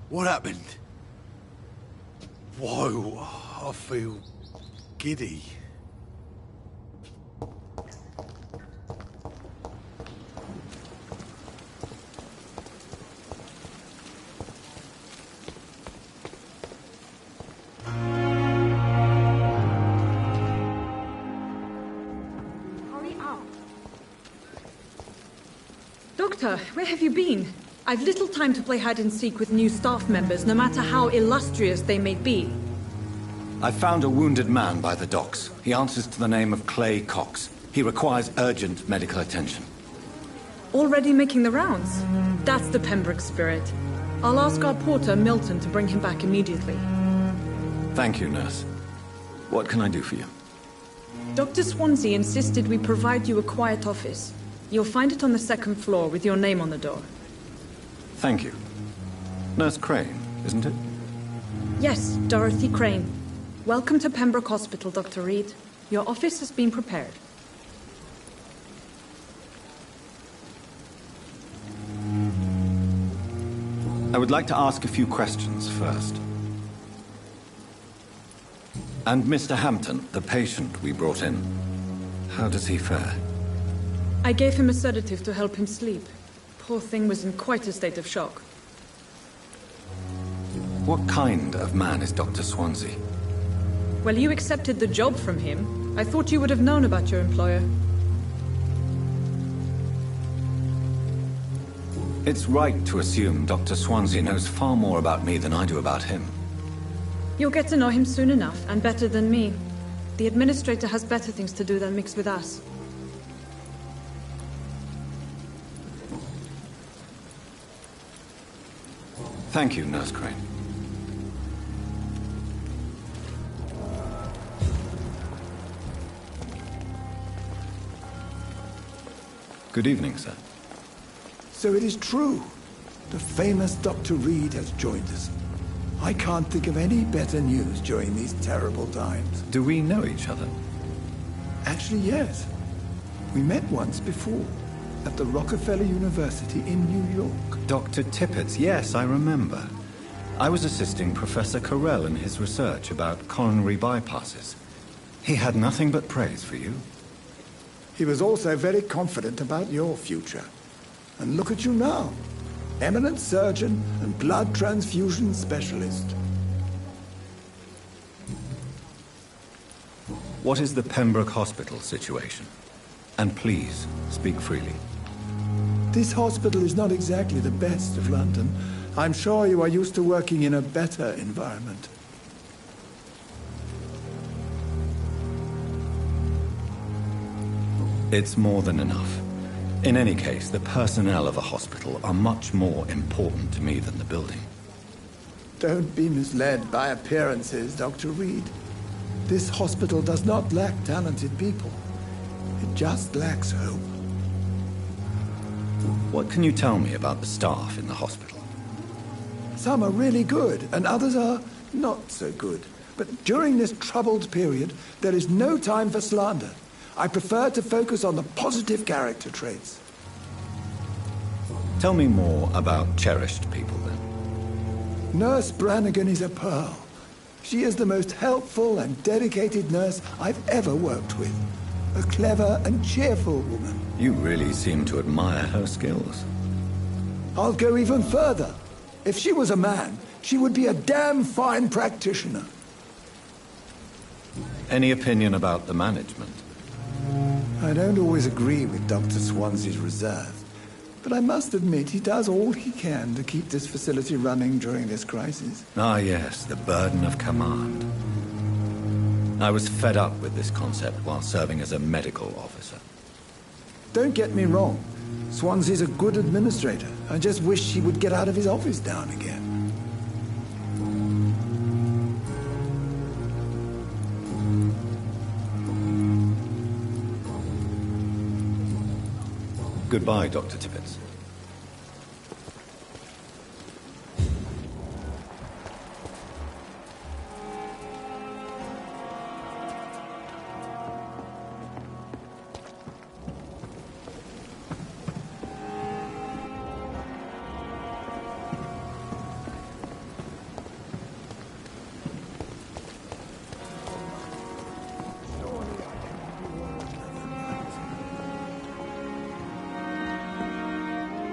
What happened? Whoa, I feel giddy. Hurry up. Doctor, where have you been? I've little time to play hide and seek with new staff members, no matter how illustrious they may be. I found a wounded man by the docks. He answers to the name of Clay Cox. He requires urgent medical attention. Already making the rounds? That's the Pembroke spirit. I'll ask our porter, Milton, to bring him back immediately. Thank you, nurse. What can I do for you? Dr. Swansea insisted we provide you a quiet office. You'll find it on the second floor with your name on the door. Thank you. Nurse Crane, isn't it? Yes, Dorothy Crane. Welcome to Pembroke Hospital, Dr. Reed. Your office has been prepared. I would like to ask a few questions first. And Mr. Hampton, the patient we brought in, how does he fare? I gave him a sedative to help him sleep. Poor thing was in quite a state of shock. What kind of man is Dr. Swansea? Well, you accepted the job from him. I thought you would have known about your employer. It's right to assume Dr. Swansea knows far more about me than I do about him. You'll get to know him soon enough, and better than me. The administrator has better things to do than mix with us. Thank you, Nurse Crane. Good evening, sir. So it is true. The famous Dr. Reed has joined us. I can't think of any better news during these terrible times. Do we know each other? Actually, yes. We met once before, at the Rockefeller University in New York. Dr. Tippett, yes, I remember. I was assisting Professor Carell in his research about coronary bypasses. He had nothing but praise for you. He was also very confident about your future. And look at you now. Eminent surgeon and blood transfusion specialist. What is the Pembroke Hospital situation? And please, speak freely. This hospital is not exactly the best of London. I'm sure you are used to working in a better environment. It's more than enough. In any case, the personnel of a hospital are much more important to me than the building. Don't be misled by appearances, Dr. Reed. This hospital does not lack talented people. It just lacks hope. What can you tell me about the staff in the hospital? Some are really good, and others are not so good. But during this troubled period, there is no time for slander. I prefer to focus on the positive character traits. Tell me more about cherished people, then. Nurse Brannigan is a pearl. She is the most helpful and dedicated nurse I've ever worked with. A clever and cheerful woman. You really seem to admire her skills. I'll go even further. If she was a man, she would be a damn fine practitioner. Any opinion about the management? I don't always agree with Dr. Swansea's reserve, but I must admit he does all he can to keep this facility running during this crisis. Ah, yes, the burden of command. I was fed up with this concept while serving as a medical officer. Don't get me wrong. Swansea's a good administrator. I just wish he would get out of his office now and again. Goodbye, Dr. Tippett.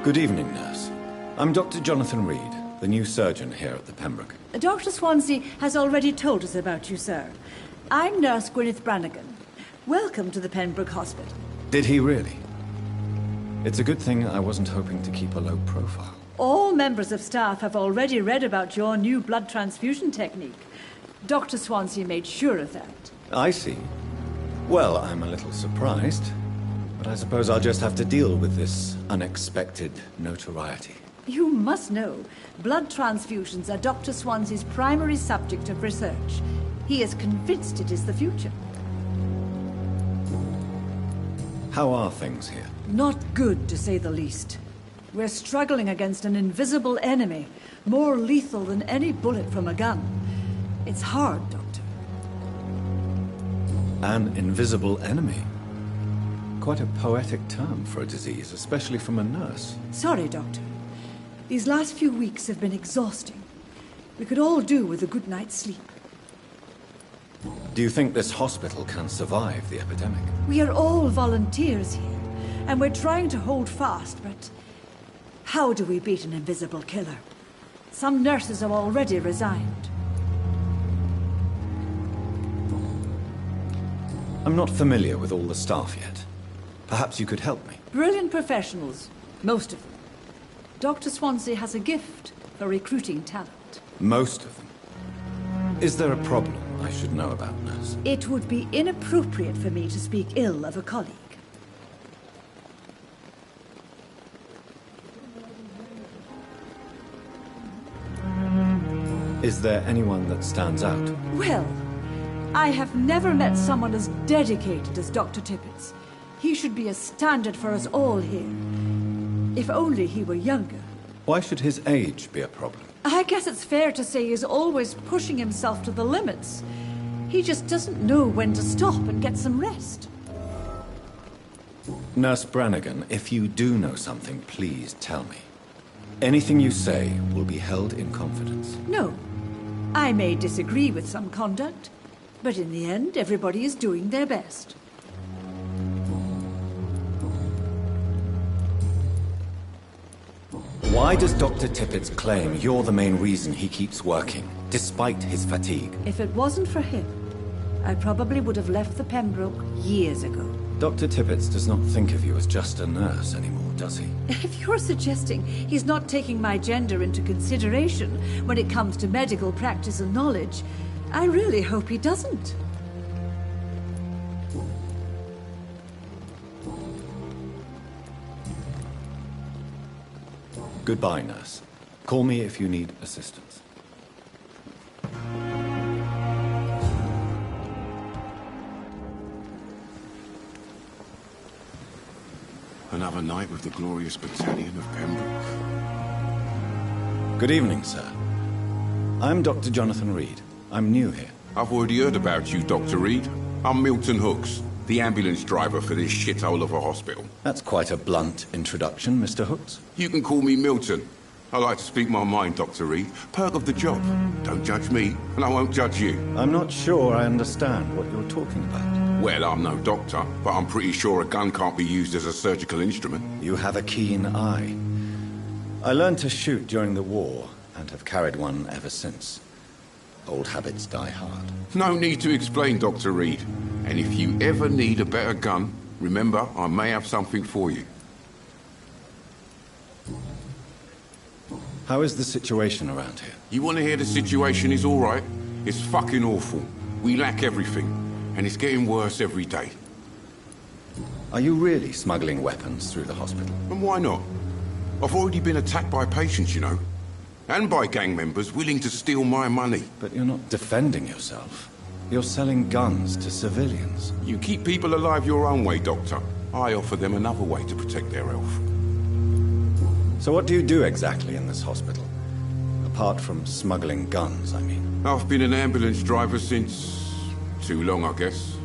Good evening, nurse. I'm Dr. Jonathan Reed, the new surgeon here at the Pembroke. Dr. Swansea has already told us about you, sir. I'm Nurse Gwyneth Brannigan. Welcome to the Pembroke Hospital. Did he really? It's a good thing I wasn't hoping to keep a low profile. All members of staff have already read about your new blood transfusion technique. Dr. Swansea made sure of that. I see. Well, I'm a little surprised, but I suppose I'll just have to deal with this unexpected notoriety. You must know, blood transfusions are Dr. Swansea's primary subject of research. He is convinced it is the future. How are things here? Not good, to say the least. We're struggling against an invisible enemy, more lethal than any bullet from a gun. It's hard, Doctor. An invisible enemy? Quite a poetic term for a disease, especially from a nurse. Sorry, Doctor. These last few weeks have been exhausting. We could all do with a good night's sleep. Do you think this hospital can survive the epidemic? We are all volunteers here, and we're trying to hold fast, but how do we beat an invisible killer? Some nurses have already resigned. I'm not familiar with all the staff yet. Perhaps you could help me. Brilliant professionals, most of them. Dr. Swansea has a gift for recruiting talent. Most of them? Is there a problem I should know about, nurse? It would be inappropriate for me to speak ill of a colleague. Is there anyone that stands out? Well, I have never met someone as dedicated as Dr. Tippett's. He should be a standard for us all here. If only he were younger. Why should his age be a problem? I guess it's fair to say he's always pushing himself to the limits. He just doesn't know when to stop and get some rest. Nurse Brannigan, if you do know something, please tell me. Anything you say will be held in confidence. No. I may disagree with some conduct, but in the end, everybody is doing their best. Why does Dr. Tippett claim you're the main reason he keeps working, despite his fatigue? If it wasn't for him, I probably would have left the Pembroke years ago. Dr. Tippett does not think of you as just a nurse anymore, does he? If you're suggesting he's not taking my gender into consideration when it comes to medical practice and knowledge, I really hope he doesn't. Goodbye, nurse. Call me if you need assistance. Another night with the glorious battalion of Pembroke. Good evening, sir. I'm Dr. Jonathan Reed. I'm new here. I've already heard about you, Dr. Reed. I'm Milton Hooks, the ambulance driver for this shithole of a hospital. That's quite a blunt introduction, Mr. Hooks. You can call me Milton. I like to speak my mind, Dr. Reed. Perk of the job. Don't judge me, and I won't judge you. I'm not sure I understand what you're talking about. Well, I'm no doctor, but I'm pretty sure a gun can't be used as a surgical instrument. You have a keen eye. I learned to shoot during the war, and have carried one ever since. Old habits die hard. No need to explain, Dr. Reed. And if you ever need a better gun, remember, I may have something for you. How is the situation around here? You want to hear the situation is all right? It's fucking awful. We lack everything, and it's getting worse every day. Are you really smuggling weapons through the hospital? And why not? I've already been attacked by patients, you know. And by gang members willing to steal my money. But you're not defending yourself. You're selling guns to civilians. You keep people alive your own way, Doctor. I offer them another way to protect their health. So what do you do exactly in this hospital? Apart from smuggling guns, I mean. I've been an ambulance driver since... too long, I guess.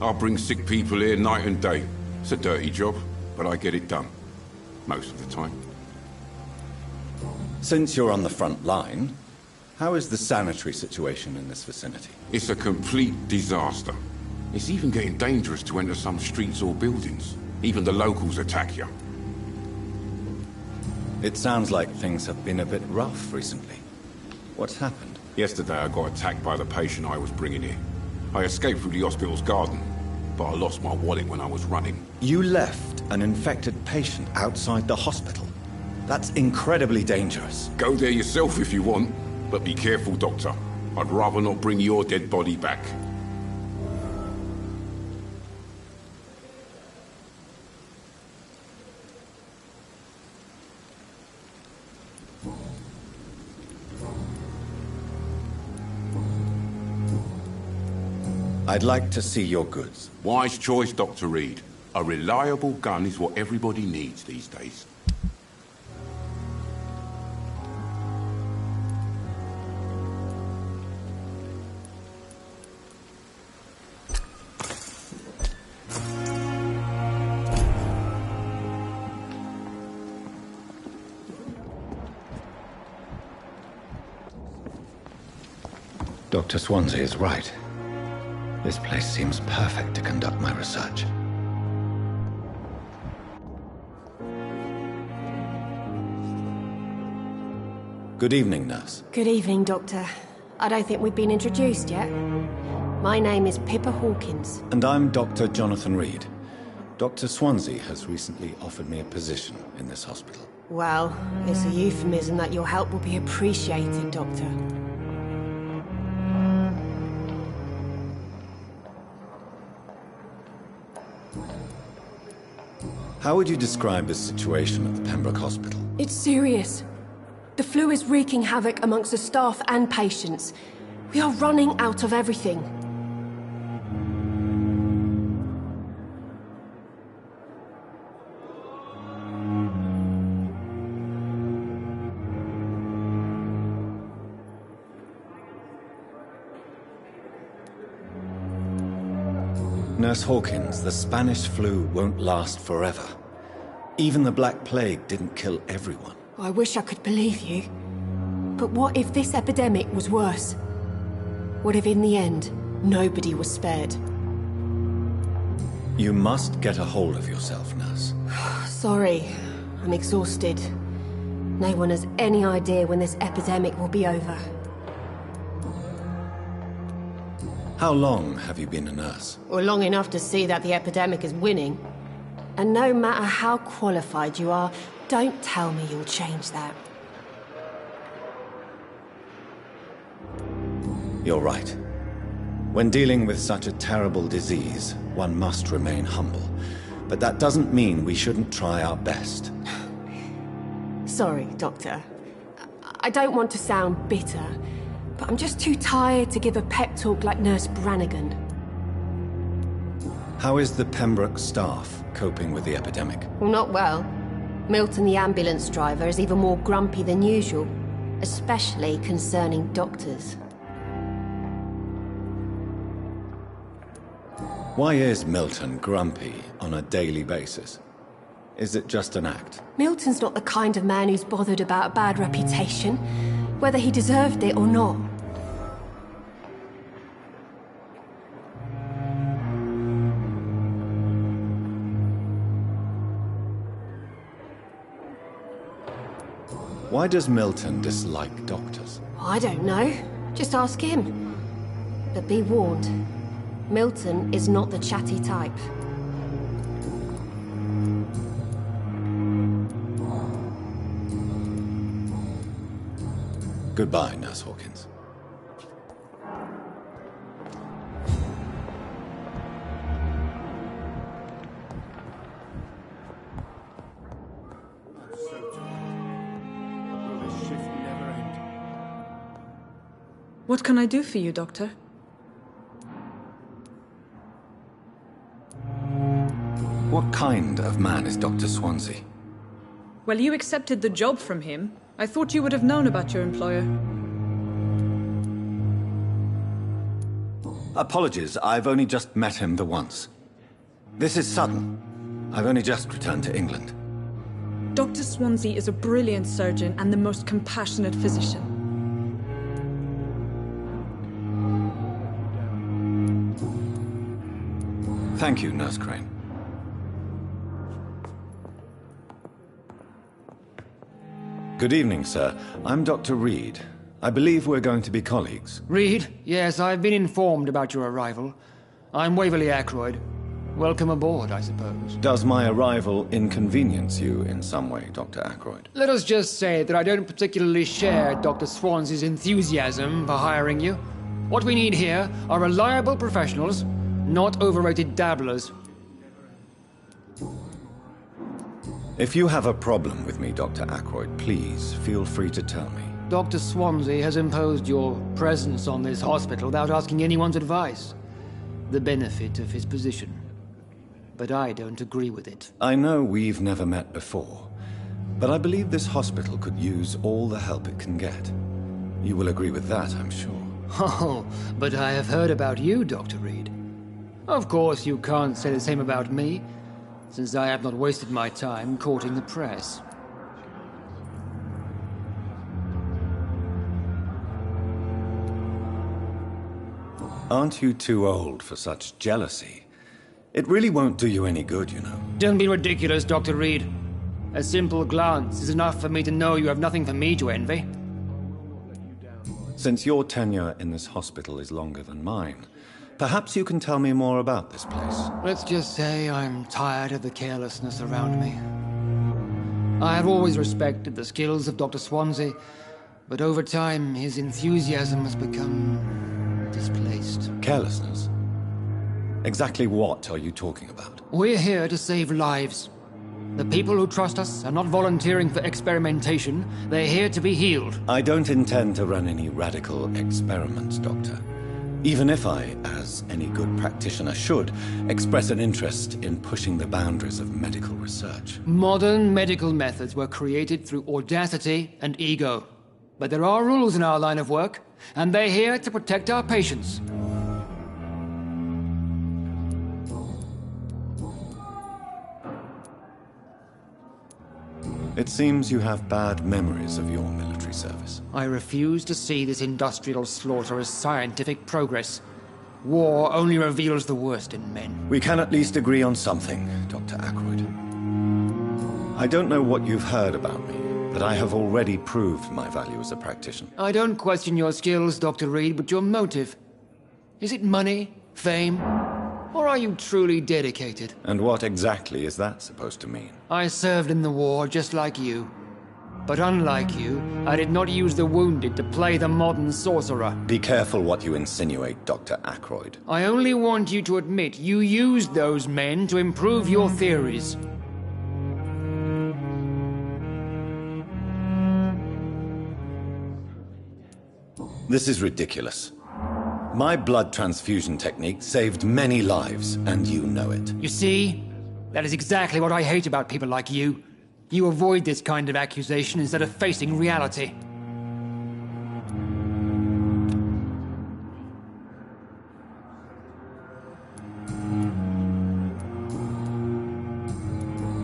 I bring sick people here night and day. It's a dirty job, but I get it done. Most of the time. Since you're on the front line, how is the sanitary situation in this vicinity? It's a complete disaster. It's even getting dangerous to enter some streets or buildings. Even the locals attack you. It sounds like things have been a bit rough recently. What's happened? Yesterday I got attacked by the patient I was bringing here. I escaped through the hospital's garden, but I lost my wallet when I was running. You left an infected patient outside the hospital? That's incredibly dangerous. Go there yourself if you want, but be careful, Doctor. I'd rather not bring your dead body back. I'd like to see your goods. Wise choice, Dr. Reed. A reliable gun is what everybody needs these days. Dr. Swansea is right. This place seems perfect to conduct my research. Good evening, nurse. Good evening, Doctor. I don't think we've been introduced yet. My name is Pippa Hawkins. And I'm Dr. Jonathan Reed. Dr. Swansea has recently offered me a position in this hospital. Well, it's a euphemism that your help will be appreciated, Doctor. How would you describe the situation at the Pembroke Hospital? It's serious. The flu is wreaking havoc amongst the staff and patients. We are running out of everything. Nurse Hawkins, the Spanish flu won't last forever. Even the Black Plague didn't kill everyone. I wish I could believe you. But what if this epidemic was worse? What if in the end, nobody was spared? You must get a hold of yourself, nurse. Sorry, I'm exhausted. No one has any idea when this epidemic will be over. How long have you been a nurse? Or long enough to see that the epidemic is winning. And no matter how qualified you are, don't tell me you'll change that. You're right. When dealing with such a terrible disease, one must remain humble. But that doesn't mean we shouldn't try our best. Sorry, Doctor. I don't want to sound bitter, but I'm just too tired to give a pep talk like Nurse Brannigan. How is the Pembroke staff coping with the epidemic? Well, not well. Milton, the ambulance driver, is even more grumpy than usual, especially concerning doctors. Why is Milton grumpy on a daily basis? Is it just an act? Milton's not the kind of man who's bothered about a bad reputation, whether he deserved it or not. Why does Milton dislike doctors? I don't know. Just ask him. But be warned, Milton is not the chatty type. Goodbye, Nurse Hawkins. What can I do for you, Doctor? What kind of man is Dr. Swansea? Well, you accepted the job from him. I thought you would have known about your employer. Apologies, I've only just met him the once. This is sudden. I've only just returned to England. Dr. Swansea is a brilliant surgeon and the most compassionate physician. Thank you, Nurse Crane. Good evening, sir. I'm Dr. Reed. I believe we're going to be colleagues. Reed? Yes, I've been informed about your arrival. I'm Waverly Ackroyd. Welcome aboard, I suppose. Does my arrival inconvenience you in some way, Dr. Ackroyd? Let us just say that I don't particularly share Dr. Swansea's enthusiasm for hiring you. What we need here are reliable professionals, not overrated dabblers. If you have a problem with me, Dr. Ackroyd, please feel free to tell me. Dr. Swansea has imposed your presence on this hospital without asking anyone's advice. the benefit of his position. But I don't agree with it. I know we've never met before, but I believe this hospital could use all the help it can get. You will agree with that, I'm sure. Oh, but I have heard about you, Dr. Reed. Of course, you can't say the same about me, since I have not wasted my time courting the press. Aren't you too old for such jealousy? It really won't do you any good, you know. Don't be ridiculous, Dr. Reed. A simple glance is enough for me to know you have nothing for me to envy. Since your tenure in this hospital is longer than mine, perhaps you can tell me more about this place. Let's just say I'm tired of the carelessness around me. I have always respected the skills of Dr. Swansea, but over time his enthusiasm has become displaced. Carelessness? Exactly what are you talking about? We're here to save lives. The people who trust us are not volunteering for experimentation. They're here to be healed. I don't intend to run any radical experiments, Doctor. Even if I, as any good practitioner should, express an interest in pushing the boundaries of medical research. Modern medical methods were created through audacity and ego. But there are rules in our line of work, and they're here to protect our patients. It seems you have bad memories of your military service. I refuse to see this industrial slaughter as scientific progress. War only reveals the worst in men. We can at least agree on something, Dr. Ackroyd. I don't know what you've heard about me, but I have already proved my value as a practitioner. I don't question your skills, Dr. Reed, but your motive. Is it money, fame, or are you truly dedicated? And what exactly is that supposed to mean? I served in the war just like you. But unlike you, I did not use the wounded to play the modern sorcerer. Be careful what you insinuate, Dr. Ackroyd. I only want you to admit you used those men to improve your theories. This is ridiculous. My blood transfusion technique saved many lives, and you know it. You see? That is exactly what I hate about people like you. You avoid this kind of accusation instead of facing reality.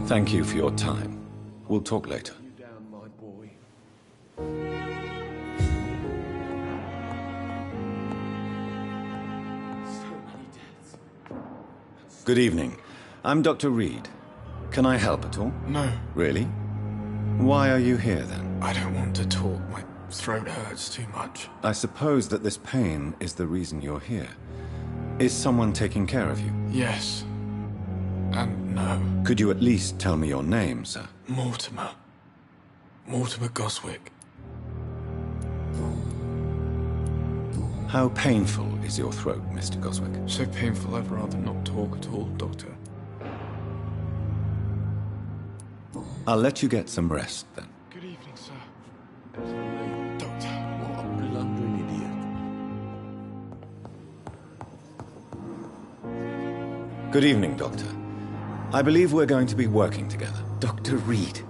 Thank you for your time. We'll talk later. Good evening. I'm Dr. Reed. Can I help at all? No. Really? Why are you here, then? I don't want to talk. My throat hurts too much. I suppose that this pain is the reason you're here. Is someone taking care of you? Yes. And no. Could you at least tell me your name, sir? Mortimer. Mortimer Goswick. How painful is your throat, Mr. Goswick? So painful I'd rather not talk at all, Doctor. I'll let you get some rest, then. Good evening, sir. Doctor, what a blundering idiot. Good evening, Doctor. I believe we're going to be working together. Dr. Reed.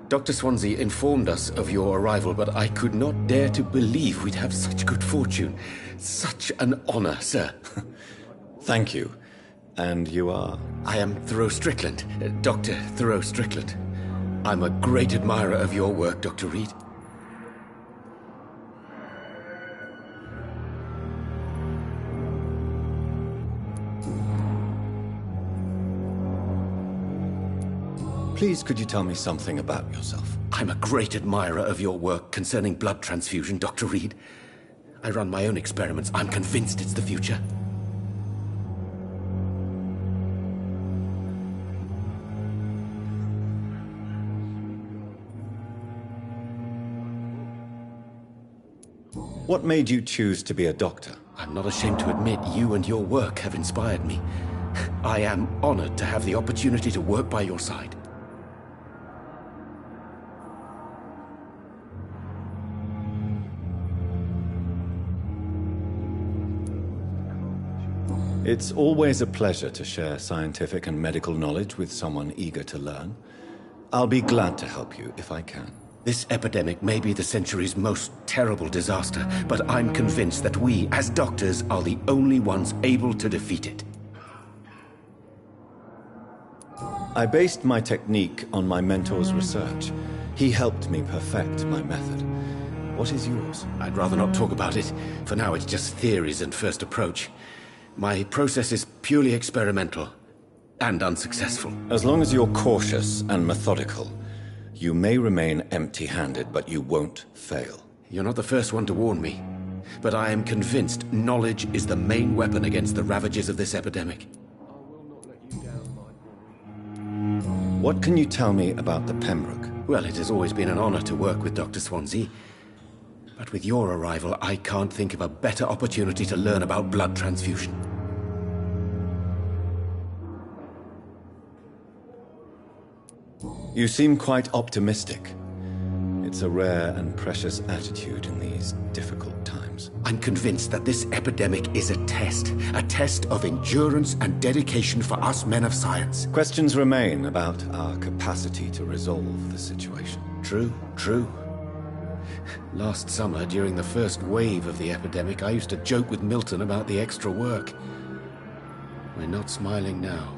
Dr. Swansea informed us of your arrival, but I could not dare to believe we'd have such good fortune. Such an honor, sir. Thank you. And you are? I am Thoreau Strickland, Dr. Thoreau Strickland. I'm a great admirer of your work, Dr. Reed. Please, could you tell me something about yourself? I'm a great admirer of your work concerning blood transfusion, Dr. Reed. I run my own experiments. I'm convinced it's the future. What made you choose to be a doctor? I'm not ashamed to admit you and your work have inspired me. I am honored to have the opportunity to work by your side. It's always a pleasure to share scientific and medical knowledge with someone eager to learn. I'll be glad to help you if I can. This epidemic may be the century's most terrible disaster, but I'm convinced that we, as doctors, are the only ones able to defeat it. I based my technique on my mentor's research. He helped me perfect my method. What is yours? I'd rather not talk about it. For now, it's just theories and first approach. My process is purely experimental and unsuccessful. As long as you're cautious and methodical, you may remain empty-handed, but you won't fail. You're not the first one to warn me, but I am convinced knowledge is the main weapon against the ravages of this epidemic. What can you tell me about the Pembroke? Well, it has always been an honor to work with Dr. Swansea. But with your arrival, I can't think of a better opportunity to learn about blood transfusion. You seem quite optimistic. It's a rare and precious attitude in these difficult times. I'm convinced that this epidemic is a test of endurance and dedication for us men of science. Questions remain about our capacity to resolve the situation. True. Last summer, during the first wave of the epidemic, I used to joke with Milton about the extra work. We're not smiling now.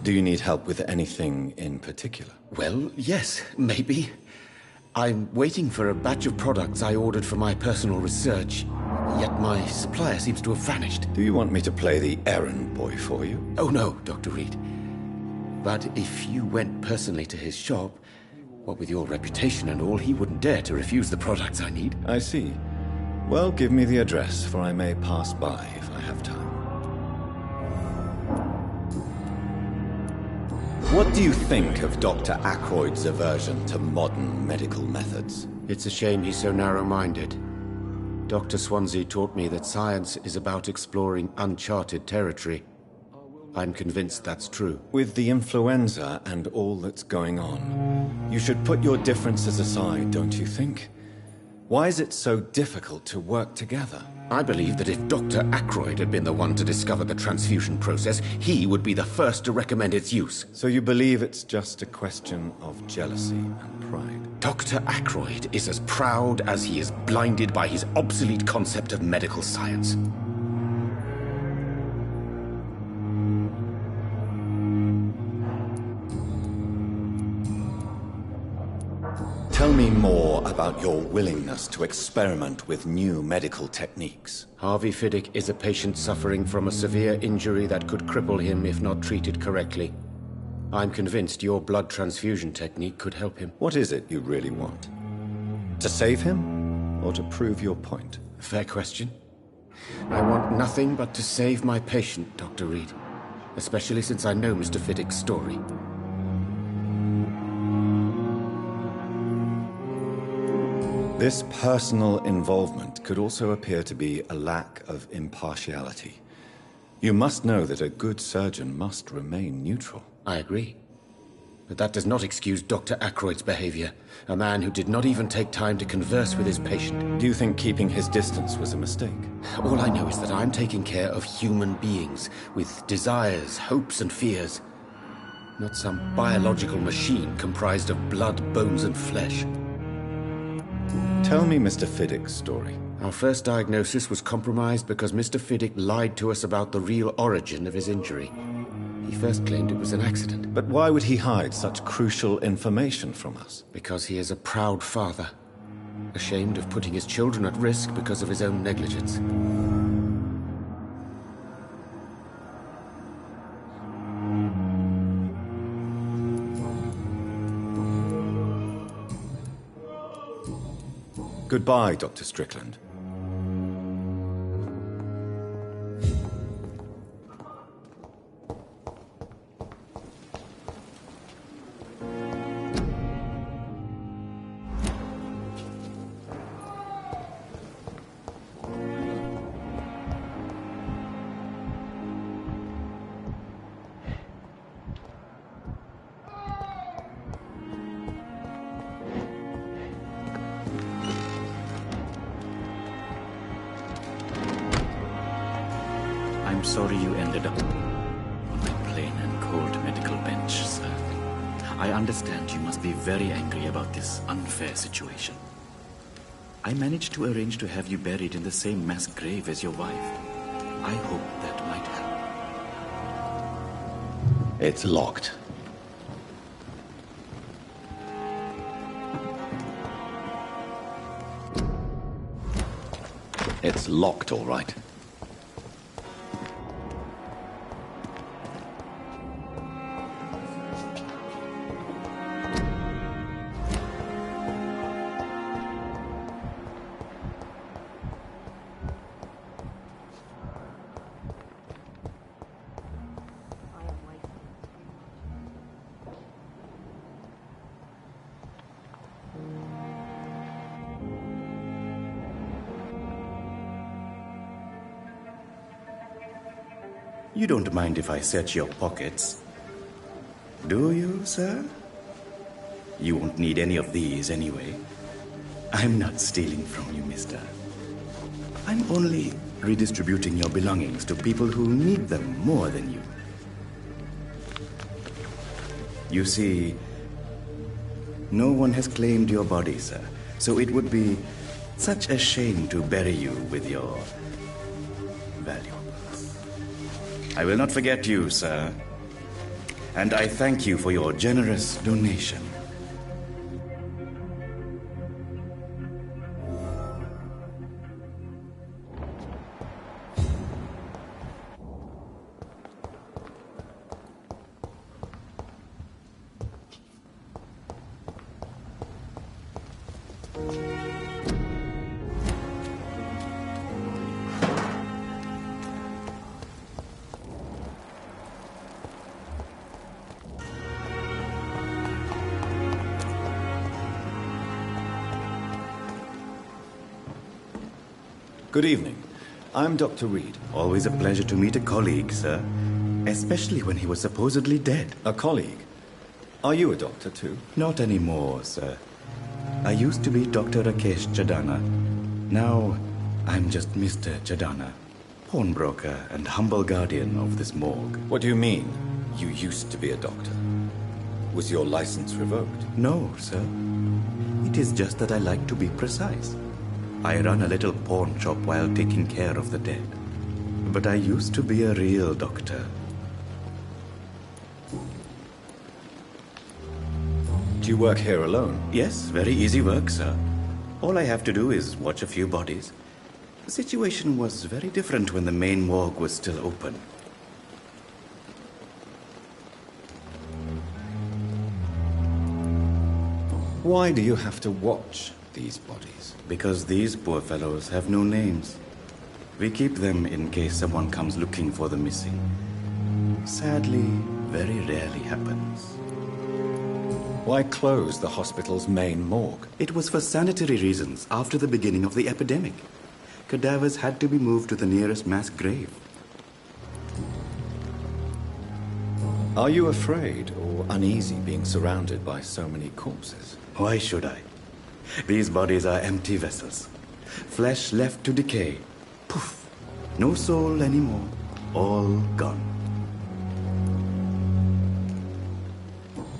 Do you need help with anything in particular? Well, yes, maybe. I'm waiting for a batch of products I ordered for my personal research, yet my supplier seems to have vanished. Do you want me to play the errand boy for you? Oh no, Dr. Reed. But if you went personally to his shop, what with your reputation and all, he wouldn't dare to refuse the products I need. I see. Well, give me the address, for I may pass by if I have time. What do you think of Dr. Ackroyd's aversion to modern medical methods? It's a shame he's so narrow-minded. Dr. Swansea taught me that science is about exploring uncharted territory. I'm convinced that's true. With the influenza and all that's going on, you should put your differences aside, don't you think? Why is it so difficult to work together? I believe that if Dr. Ackroyd had been the one to discover the transfusion process, he would be the first to recommend its use. So you believe it's just a question of jealousy and pride? Dr. Ackroyd is as proud as he is blinded by his obsolete concept of medical science. Tell me more about your willingness to experiment with new medical techniques. Harvey Fiddick is a patient suffering from a severe injury that could cripple him if not treated correctly. I'm convinced your blood transfusion technique could help him. What is it you really want? To save him, or to prove your point? Fair question. I want nothing but to save my patient, Dr. Reed. Especially since I know Mr. Fiddick's story. This personal involvement could also appear to be a lack of impartiality. You must know that a good surgeon must remain neutral. I agree. But that does not excuse Dr. Ackroyd's behavior. A man who did not even take time to converse with his patient. Do you think keeping his distance was a mistake? All I know is that I'm taking care of human beings with desires, hopes, and fears. Not some biological machine comprised of blood, bones, and flesh. Tell me Mr. Fiddick's story. Our first diagnosis was compromised because Mr. Fiddick lied to us about the real origin of his injury. He first claimed it was an accident. But why would he hide such crucial information from us? Because he is a proud father, ashamed of putting his children at risk because of his own negligence. Goodbye, Dr. Strickland. sorry you ended up on my plain and cold medical bench, sir. I understand you must be very angry about this unfair situation. I managed to arrange to have you buried in the same mass grave as your wife. I hope that might help. It's locked. It's locked, all right. You don't mind if I search your pockets, do you, sir? You won't need any of these anyway. I'm not stealing from you, mister. I'm only redistributing your belongings to people who need them more than you. You see, no one has claimed your body, sir, so it would be such a shame to bury you with your valuables. I will not forget you, sir. And I thank you for your generous donation. Good evening. I'm Dr. Reed. Always a pleasure to meet a colleague, sir. Especially when he was supposedly dead. A colleague? Are you a doctor too? Not anymore, sir. I used to be Dr. Rakesh Chadana. Now, I'm just Mr. Chadana, pawnbroker and humble guardian of this morgue. What do you mean, you used to be a doctor? Was your license revoked? No, sir. It is just that I like to be precise. I run a little pawn shop while taking care of the dead. But I used to be a real doctor. Do you work here alone? Yes, very easy work, sir. All I have to do is watch a few bodies. The situation was very different when the main morgue was still open. Why do you have to watch these bodies? Because these poor fellows have no names. We keep them in case someone comes looking for the missing. Sadly, very rarely happens. Why close the hospital's main morgue? It was for sanitary reasons after the beginning of the epidemic. Cadavers had to be moved to the nearest mass grave. Are you afraid or uneasy being surrounded by so many corpses? Why should I? These bodies are empty vessels. Flesh left to decay. Poof. No soul anymore. All gone.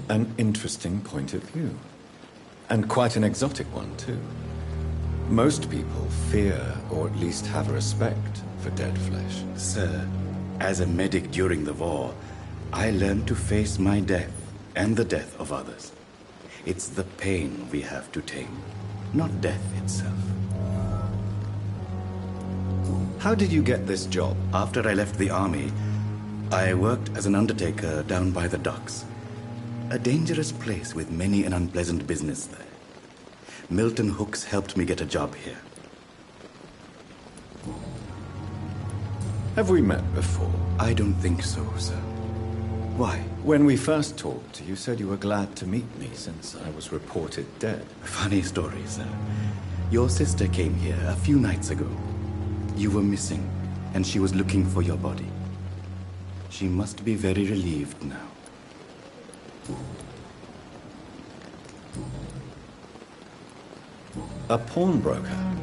An interesting point of view. And quite an exotic one, too. Most people fear, or at least have a respect, for dead flesh. Sir, as a medic during the war, I learned to face my death and the death of others. It's the pain we have to tame, not death itself. How did you get this job? After I left the army, I worked as an undertaker down by the docks. A dangerous place with many an unpleasant business there. Milton Hooks helped me get a job here. Have we met before? I don't think so, sir. Why? When we first talked, you said you were glad to meet me since I was reported dead. Funny story, sir. Your sister came here a few nights ago. You were missing, and she was looking for your body. She must be very relieved now. A pawnbroker?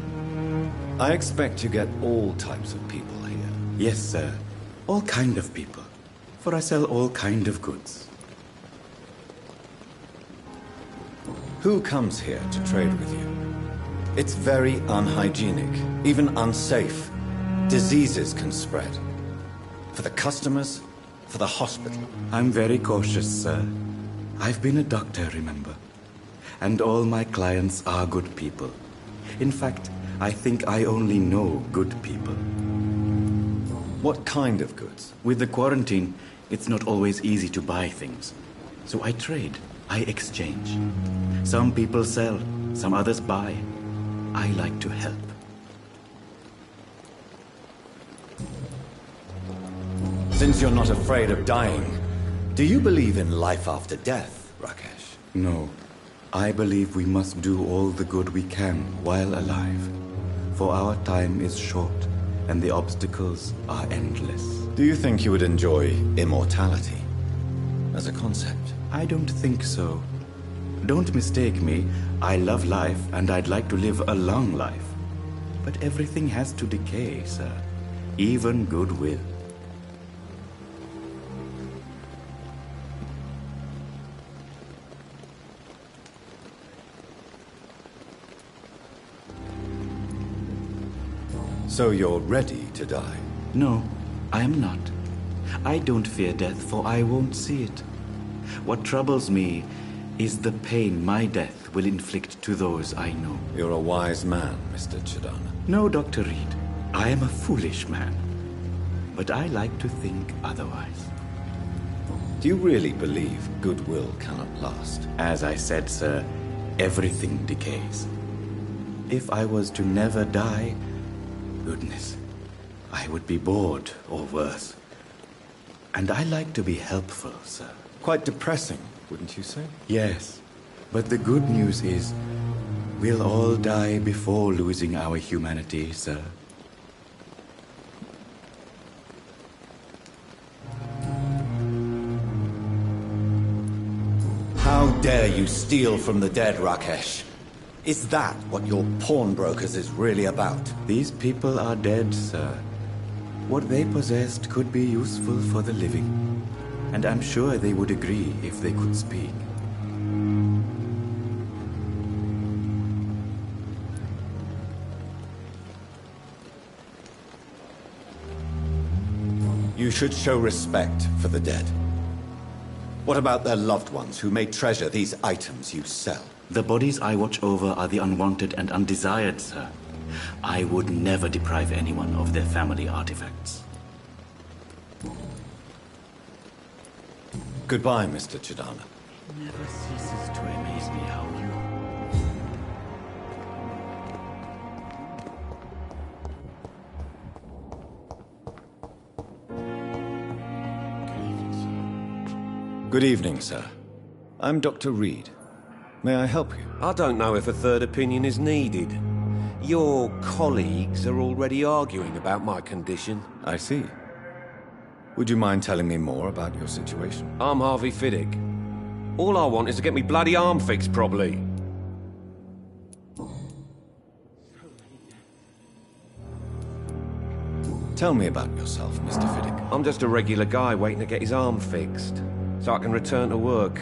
I expect you get all types of people here. Yes, sir. All kind of people. For I sell all kind of goods. Who comes here to trade with you? It's very unhygienic, even unsafe. Diseases can spread. For the customers, for the hospital. I'm very cautious, sir. I've been a doctor, remember? And all my clients are good people. In fact, I think I only know good people. What kind of goods? With the quarantine, it's not always easy to buy things. So I trade, I exchange. Some people sell, some others buy. I like to help. Since you're not afraid of dying, do you believe in life after death, Rakesh? No. I believe we must do all the good we can while alive. For our time is short, and the obstacles are endless. Do you think you would enjoy immortality as a concept? I don't think so. Don't mistake me. I love life, and I'd like to live a long life. But everything has to decay, sir. Even goodwill. So you're ready to die? No, I am not. I don't fear death, for I won't see it. What troubles me is the pain my death will inflict to those I know. You're a wise man, Mr. Chidana. No, Dr. Reed. I am a foolish man. But I like to think otherwise. Do you really believe goodwill cannot last? As I said, sir, everything decays. If I was to never die, goodness, I would be bored or worse. And I like to be helpful, sir. Quite depressing, wouldn't you say? Yes, but the good news is we'll all die before losing our humanity, sir. How dare you steal from the dead, Rakesh? Is that what your pawnbrokers is really about? These people are dead, sir. What they possessed could be useful for the living. And I'm sure they would agree if they could speak. You should show respect for the dead. What about their loved ones who may treasure these items you sell? The bodies I watch over are the unwanted and undesired, sir. I would never deprive anyone of their family artifacts. Goodbye, Mr. Chidana. It never ceases to amaze me how you... Good evening, sir. I'm Dr. Reed. May I help you? I don't know if a third opinion is needed. Your colleagues are already arguing about my condition. I see. Would you mind telling me more about your situation? I'm Harvey Fiddick. All I want is to get me bloody arm fixed properly. Tell me about yourself, Mr. Fiddick. I'm just a regular guy waiting to get his arm fixed, so I can return to work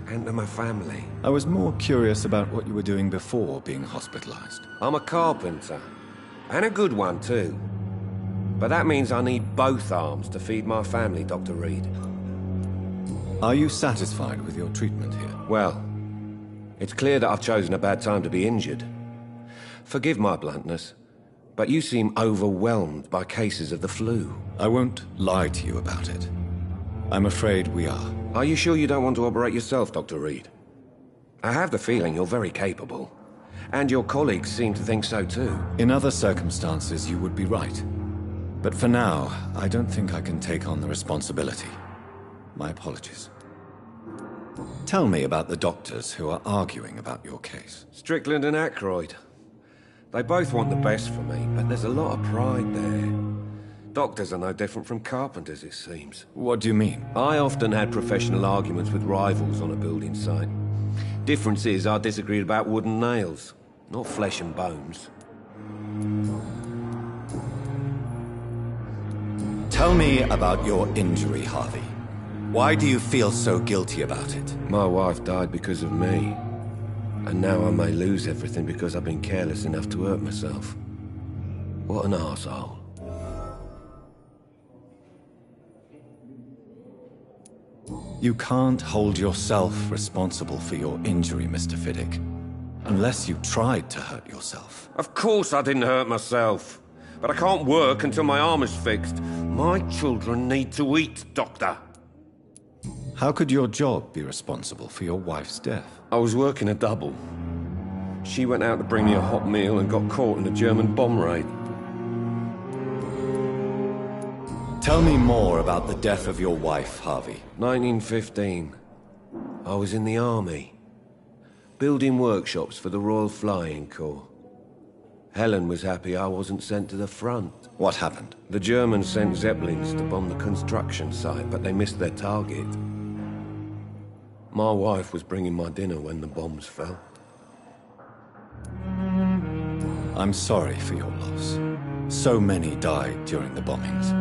and to my family. I was more curious about what you were doing before being hospitalized. I'm a carpenter, and a good one too. But that means I need both arms to feed my family, Dr. Reed. Are you satisfied with your treatment here? Well, it's clear that I've chosen a bad time to be injured. Forgive my bluntness, but you seem overwhelmed by cases of the flu. I won't lie to you about it. I'm afraid we are. Are you sure you don't want to operate yourself, Dr. Reed? I have the feeling you're very capable. And your colleagues seem to think so too. In other circumstances, you would be right. But for now, I don't think I can take on the responsibility. My apologies. Tell me about the doctors who are arguing about your case. Strickland and Aykroyd. They both want the best for me, but there's a lot of pride there. Doctors are no different from carpenters, it seems. What do you mean? I often had professional arguments with rivals on a building site. Difference is I disagreed about wooden nails, not flesh and Tell me about your injury, Harvey. Why do you feel so guilty about it? My wife died because of me. And now I may lose everything because I've been careless enough to hurt myself. What an arsehole. You can't hold yourself responsible for your injury, Mr. Fiddick. Unless you tried to hurt yourself. Of course I didn't hurt myself. But I can't work until my arm is fixed. My children need to eat, Doctor. How could your job be responsible for your wife's death? I was working a double. She went out to bring me a hot meal and got caught in a German bomb raid. Tell me more about the death of your wife, Harvey. 1915. I was in the army. Building workshops for the Royal Flying Corps. Helen was happy I wasn't sent to the front. What happened? The Germans sent Zeppelins to bomb the construction site, but they missed their target. My wife was bringing my dinner when the bombs fell. I'm sorry for your loss. So many died during the bombings.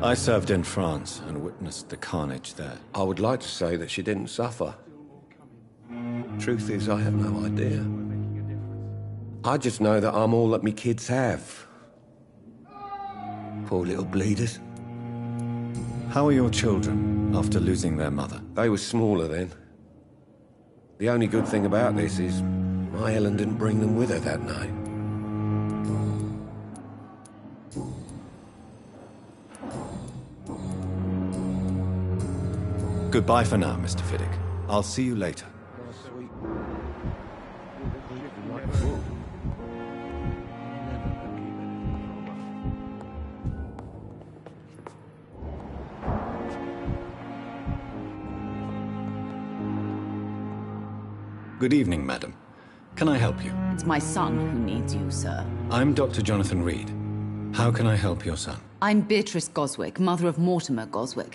I served in France and witnessed the carnage there. I would like to say that she didn't suffer. Truth is, I have no idea. I just know that I'm all that me kids have. Poor little bleeders. How are your children after losing their mother? They were smaller then. The only good thing about this is my Helen didn't bring them with her that night. Goodbye for now, Mr. Fiddick. I'll see you later. Good evening, madam. Can I help you? It's my son who needs you, sir. I'm Dr. Jonathan Reed. How can I help your son? I'm Beatrice Goswick, mother of Mortimer Goswick.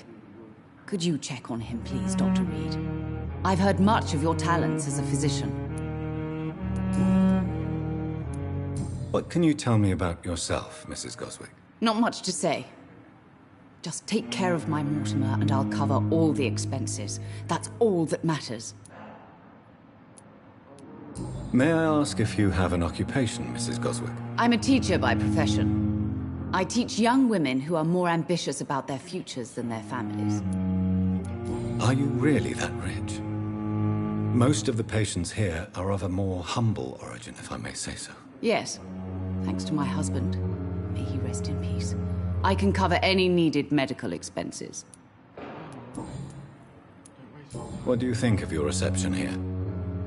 Could you check on him, please, Dr. Reed? I've heard much of your talents as a physician. What can you tell me about yourself, Mrs. Goswick? Not much to say. Just take care of my Mortimer and I'll cover all the expenses. That's all that matters. May I ask if you have an occupation, Mrs. Goswick? I'm a teacher by profession. I teach young women who are more ambitious about their futures than their families. Are you really that rich? Most of the patients here are of a more humble origin, if I may say so. Yes, thanks to my husband. May he rest in peace. I can cover any needed medical expenses. What do you think of your reception here?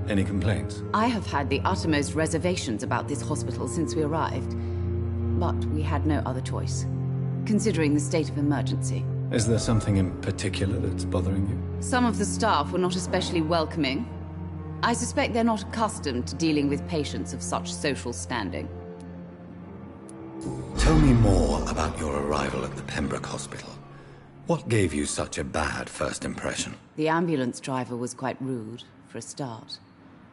Any complaints? I have had the uttermost reservations about this hospital since we arrived. But we had no other choice, considering the state of emergency. Is there something in particular that's bothering you? Some of the staff were not especially welcoming. I suspect they're not accustomed to dealing with patients of such social standing. Tell me more about your arrival at the Pembroke Hospital. What gave you such a bad first impression? The ambulance driver was quite rude, for a start.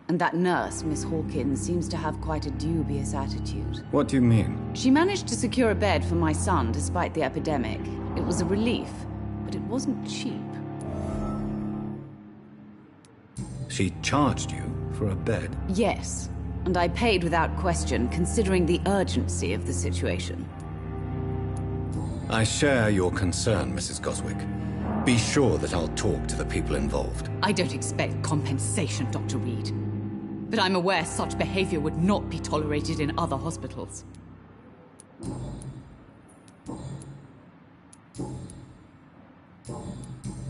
And that nurse, Miss Hawkins, seems to have quite a dubious attitude. What do you mean? She managed to secure a bed for my son despite the epidemic. It was a relief, but it wasn't cheap. She charged you for a bed? Yes, and I paid without question, considering the urgency of the situation. I share your concern, Mrs. Goswick. Be sure that I'll talk to the people involved. I don't expect compensation, Dr. Reed. But I'm aware such behavior would not be tolerated in other hospitals.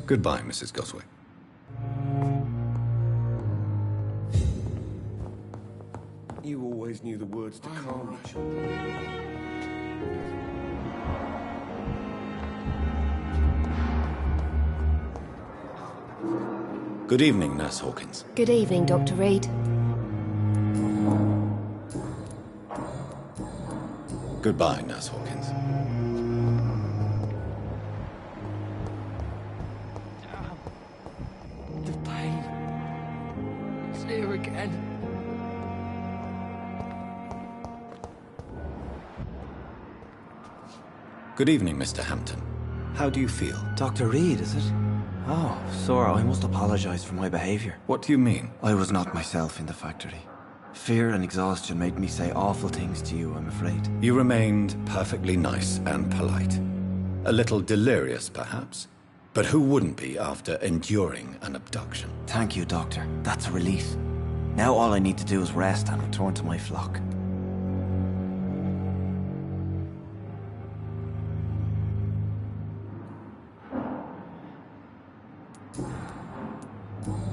Goodbye, Mrs. Goswick. You always knew the words to calm each other. Good evening, Nurse Hawkins. Good evening, Dr. Reed. Goodbye, Nurse Hawkins. The pain. It's here again. Good evening, Mr. Hampton. How do you feel? Dr. Reed, is it? Oh, sir, I must apologize for my behavior. What do you mean? I was not myself in the factory. Fear and exhaustion made me say awful things to you, I'm afraid. You remained perfectly nice and polite. A little delirious, perhaps. But who wouldn't be after enduring an abduction? Thank you, Doctor. That's a relief. Now all I need to do is rest and return to my flock.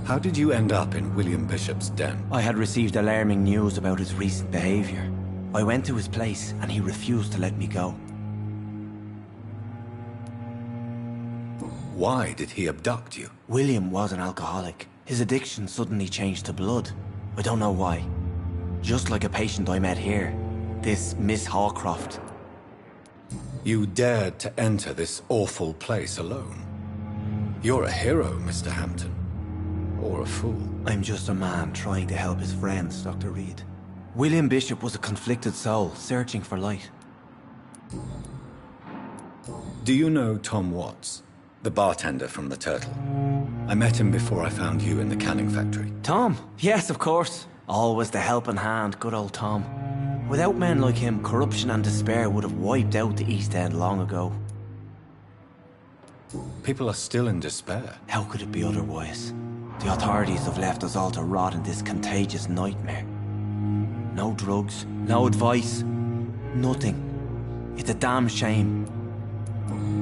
How did you end up in William Bishop's den? I had received alarming news about his recent behavior. I went to his place and he refused to let me go. Why did he abduct you? William was an alcoholic. His addiction suddenly changed to blood. I don't know why. Just like a patient I met here. This Miss Hawcroft. You dared to enter this awful place alone. You're a hero, Mr. Hampton. Or a fool. I'm just a man trying to help his friends, Dr. Reed. William Bishop was a conflicted soul, searching for light. Do you know Tom Watts? The bartender from the Turtle. I met him before I found you in the canning factory. Tom? Yes, of course. Always the helping hand, good old Tom. Without men like him, corruption and despair would have wiped out the East End long ago. People are still in despair. How could it be otherwise? The authorities have left us all to rot in this contagious nightmare. No drugs, no advice, nothing. It's a damn shame.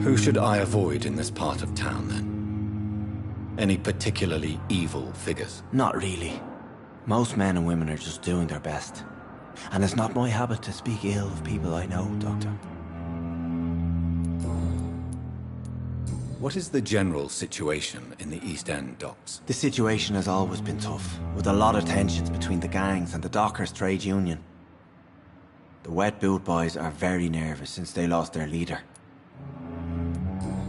Who should I avoid in this part of town, then? Any particularly evil figures? Not really. Most men and women are just doing their best. And it's not my habit to speak ill of people I know, Doctor. What is the general situation in the East End docks? The situation has always been tough, with a lot of tensions between the gangs and the dockers' trade union. The wet boot boys are very nervous since they lost their leader.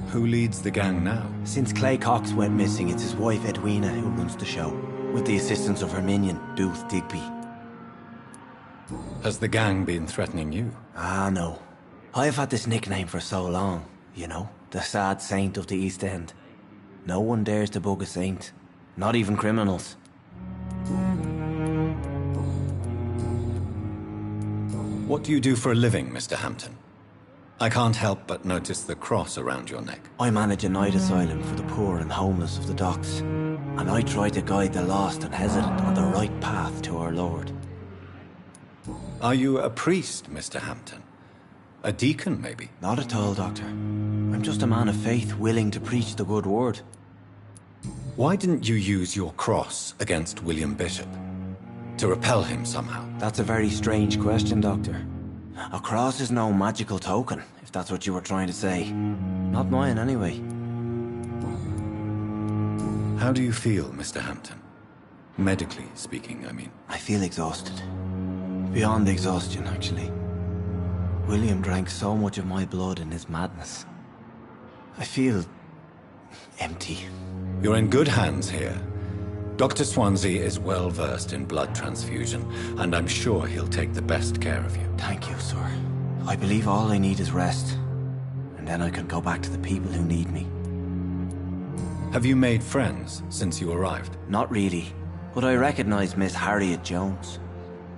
Who leads the gang now? Since Clay Cox went missing, it's his wife Edwina who runs the show, with the assistance of her minion, Booth Digby. Has the gang been threatening you? Ah, no. I have had this nickname for so long, you know, the sad saint of the East End. No one dares to bug a saint, not even criminals. What do you do for a living, Mr. Hampton? I can't help but notice the cross around your neck. I manage a night asylum for the poor and homeless of the docks, and I try to guide the lost and hesitant on the right path to our Lord. Are you a priest, Mr. Hampton? A deacon, maybe? Not at all, Doctor. I'm just a man of faith, willing to preach the good word. Why didn't you use your cross against William Bishop? To repel him somehow? That's a very strange question, Doctor. A cross is no magical token, if that's what you were trying to say. Not mine, anyway. How do you feel, Mr. Hampton? Medically speaking, I mean. I feel exhausted. Beyond exhaustion, actually. William drank so much of my blood in his madness. I feel empty. You're in good hands here. Dr. Swansea is well versed in blood transfusion, and I'm sure he'll take the best care of you. Thank you, sir. I believe all I need is rest, and then I can go back to the people who need me. Have you made friends since you arrived? Not really, but I recognize Miss Harriet Jones.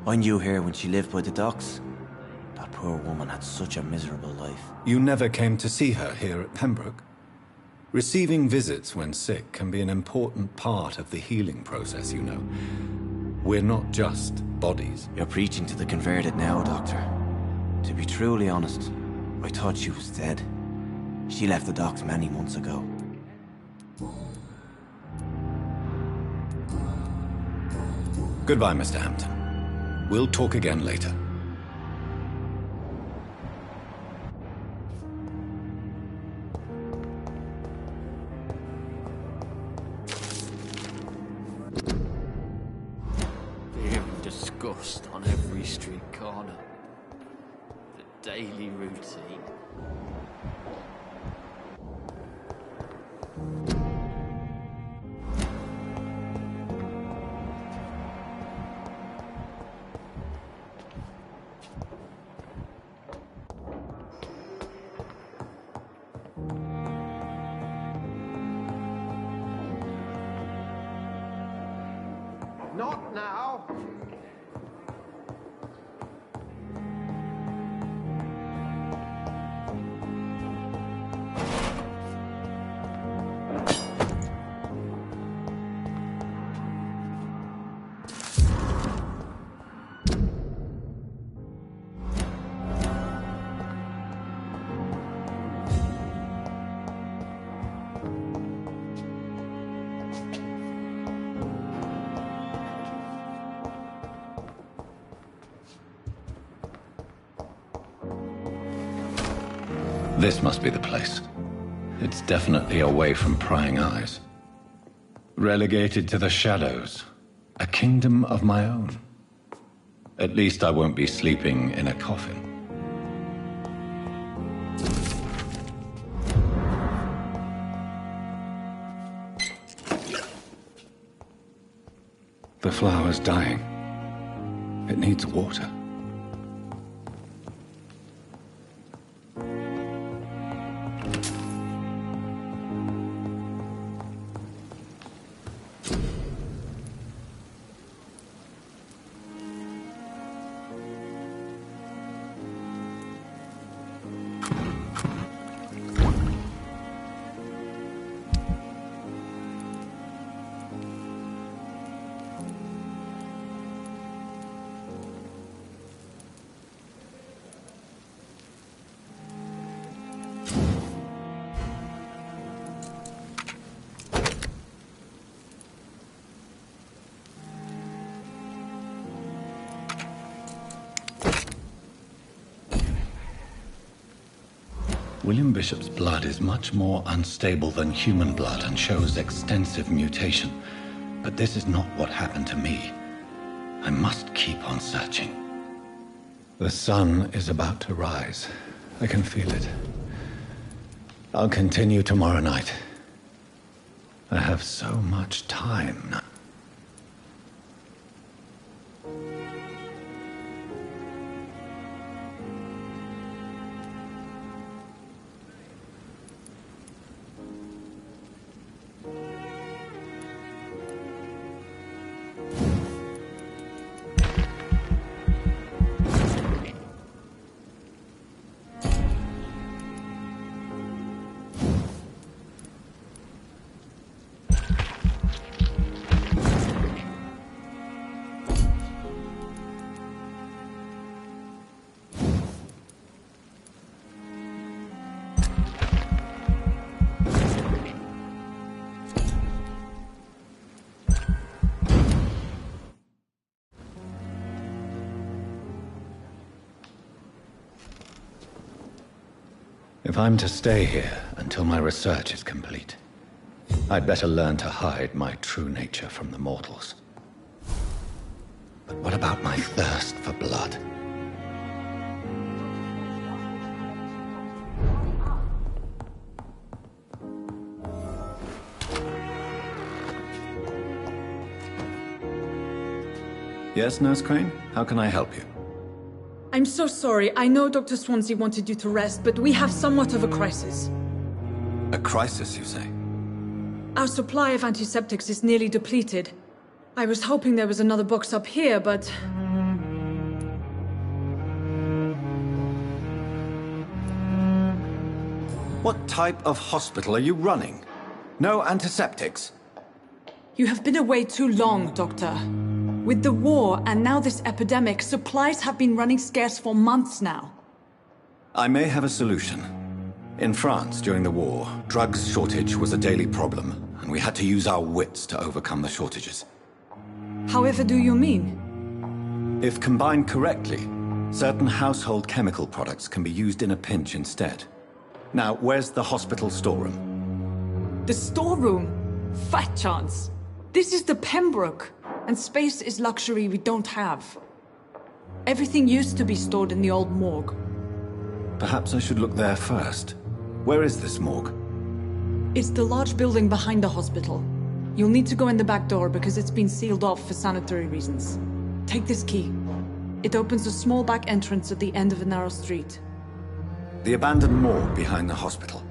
I knew her when she lived by the docks. That poor woman had such a miserable life. You never came to see her here at Pembroke? Receiving visits when sick can be an important part of the healing process, you know. We're not just bodies. You're preaching to the converted now, Doctor. To be truly honest, I thought she was dead. She left the docks many months ago. Goodbye, Mr. Hampton. We'll talk again later. Disgust on every street corner. The daily routine. Not now. This must be the place. It's definitely away from prying eyes. Relegated to the shadows. A kingdom of my own. At least I won't be sleeping in a coffin. The flower's dying. It needs water. William Bishop's blood is much more unstable than human blood and shows extensive mutation. But this is not what happened to me. I must keep on searching. The sun is about to rise. I can feel it. I'll continue tomorrow night. I have so much time now. If I'm to stay here until my research is complete, I'd better learn to hide my true nature from the mortals. But what about my thirst for blood? Yes, Nurse Crane? How can I help you? I'm so sorry. I know Dr. Swansea wanted you to rest, but we have somewhat of a crisis. A crisis, you say? Our supply of antiseptics is nearly depleted. I was hoping there was another box up here, but... What type of hospital are you running? No antiseptics? You have been away too long, Doctor. With the war and now this epidemic, supplies have been running scarce for months now. I may have a solution. In France, during the war, drugs shortage was a daily problem, and we had to use our wits to overcome the shortages. However do you mean? If combined correctly, certain household chemical products can be used in a pinch instead. Now, where's the hospital storeroom? The storeroom? Fat chance. This is the Pembroke, and space is luxury we don't have. Everything used to be stored in the old morgue. Perhaps I should look there first. Where is this morgue? It's the large building behind the hospital. You'll need to go in the back door because it's been sealed off for sanitary reasons. Take this key. It opens a small back entrance at the end of a narrow street. The abandoned morgue behind the hospital.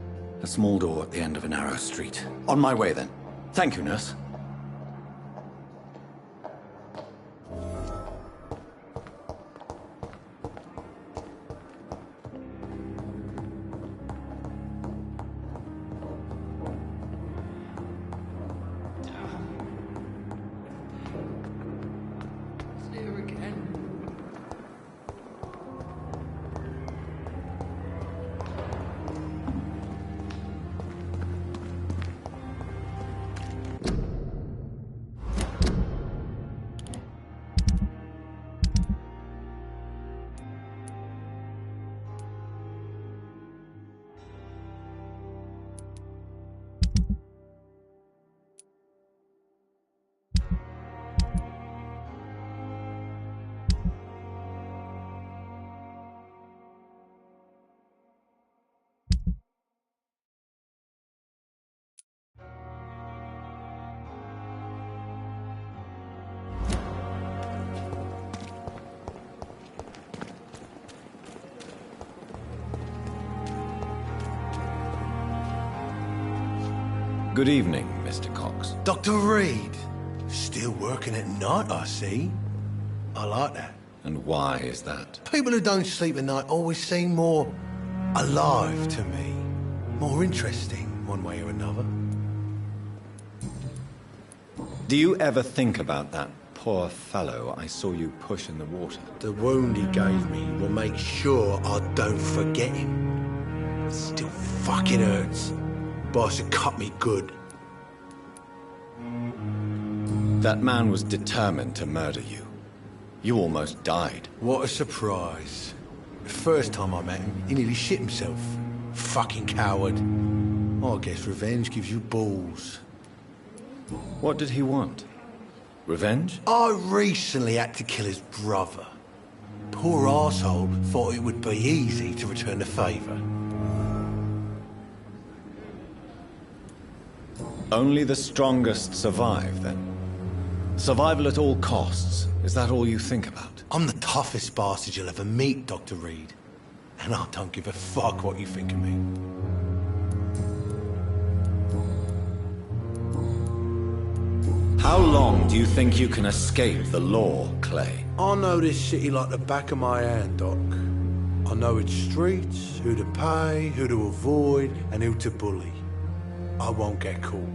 A small door at the end of a narrow street. On my way then. Thank you, nurse. Good evening, Mr. Cox. Dr. Reed. Still working at night, I see. I like that. And why is that? People who don't sleep at night always seem more alive to me. More interesting, one way or another. Do you ever think about that poor fellow I saw you push in the water? The wound he gave me will make sure I don't forget him. It still fucking hurts. Boss had cut me good. That man was determined to murder you. You almost died. What a surprise. The first time I met him, he nearly shit himself. Fucking coward. I guess revenge gives you balls. What did he want? Revenge? I recently had to kill his brother. Poor arsehole thought it would be easy to return the favour. Only the strongest survive, then? Survival at all costs. Is that all you think about? I'm the toughest bastard you'll ever meet, Dr. Reed. And I don't give a fuck what you think of me. How long do you think you can escape the law, Clay? I know this city like the back of my hand, Doc. I know its streets, who to pay, who to avoid, and who to bully. I won't get caught.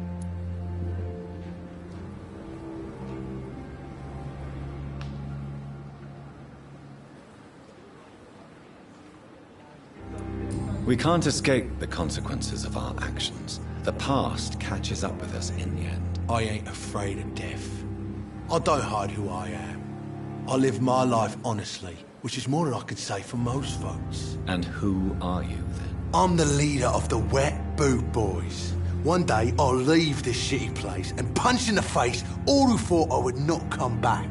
We can't escape the consequences of our actions. The past catches up with us in the end. I ain't afraid of death. I don't hide who I am. I live my life honestly, which is more than I could say for most folks. And who are you, then? I'm the leader of the Wet Boot Boys. One day, I'll leave this shitty place and punch in the face all who thought I would not come back.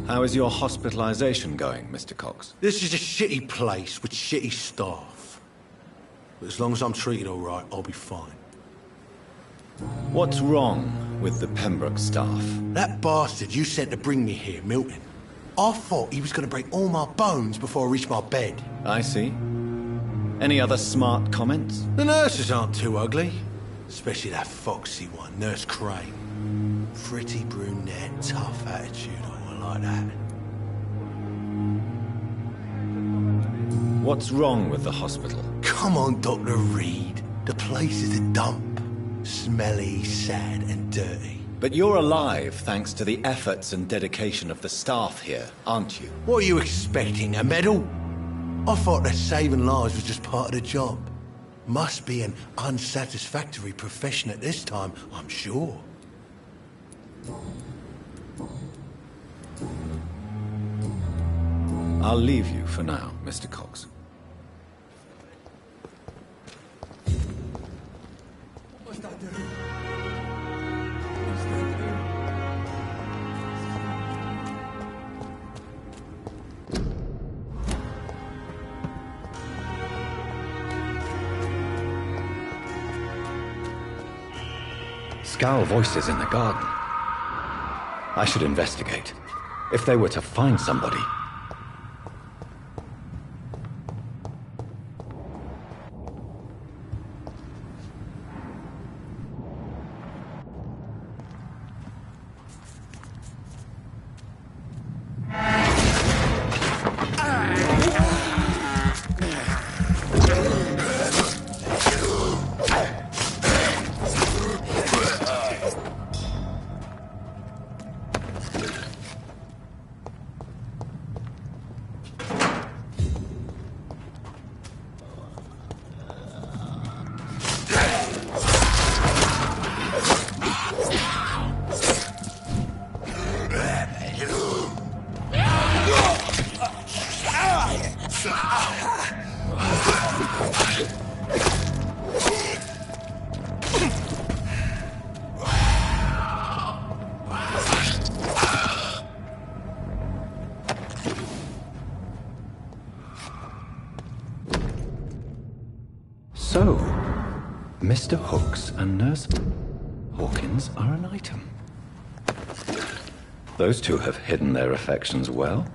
How is your hospitalization going, Mr. Cox? This is a shitty place with shitty staff. But as long as I'm treated all right, I'll be fine. What's wrong with the Pembroke staff? That bastard you sent to bring me here, Milton. I thought he was going to break all my bones before I reached my bed. I see. Any other smart comments? The nurses aren't too ugly. Especially that foxy one, Nurse Crane. Pretty brunette, tough attitude. Like that. What's wrong with the hospital? Come on, Dr. Reed. The place is a dump. Smelly, sad, and dirty. But you're alive thanks to the efforts and dedication of the staff here, aren't you? What are you expecting, a medal? I thought that saving lives was just part of the job. Must be an unsatisfactory profession at this time, I'm sure. I'll leave you for now, Mr. Cox. Scowl voices in the garden. I should investigate. If they were to find somebody... So, Mr. Hooks and Nurse Hawkins are an item. Those two have hidden their affections well.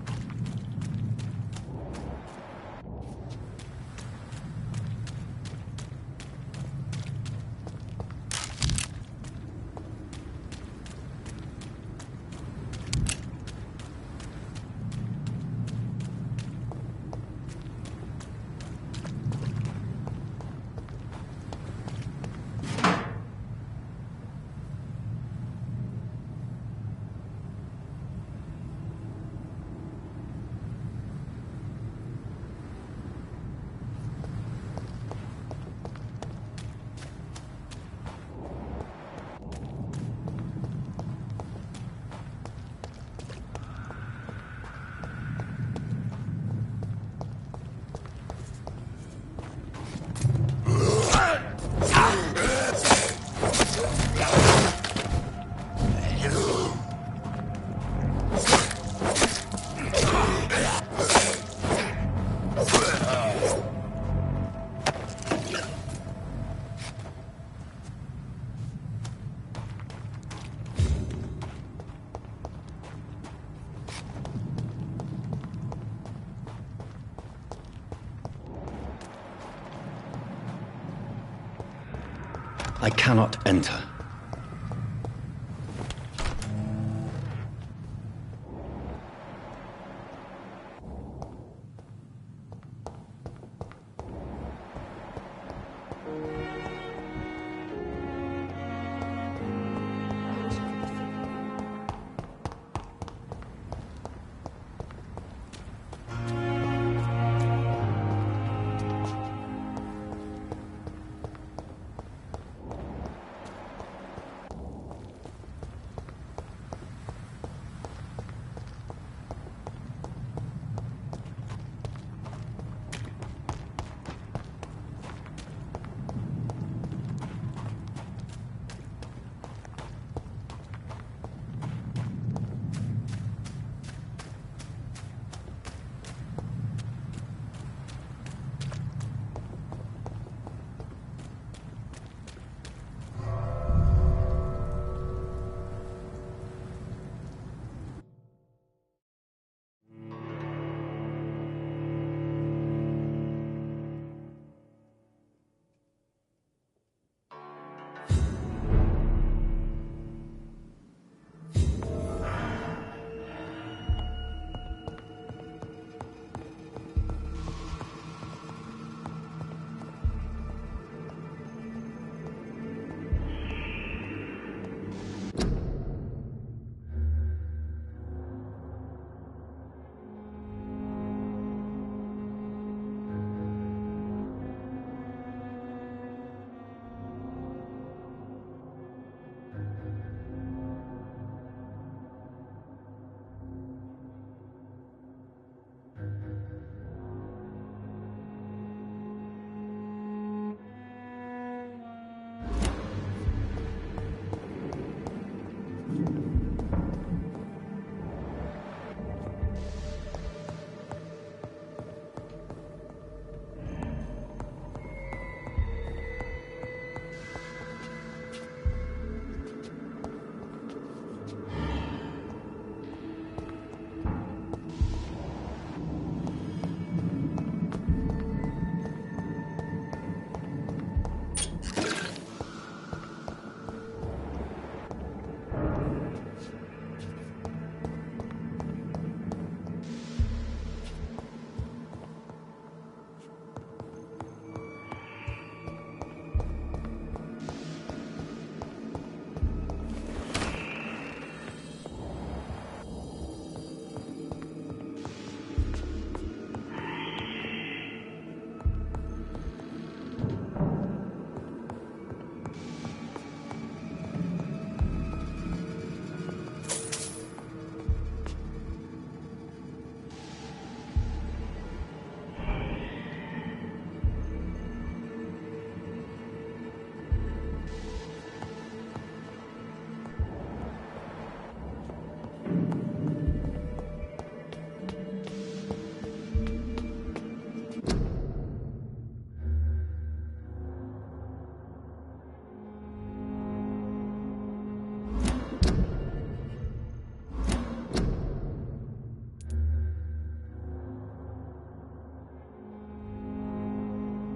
I cannot enter.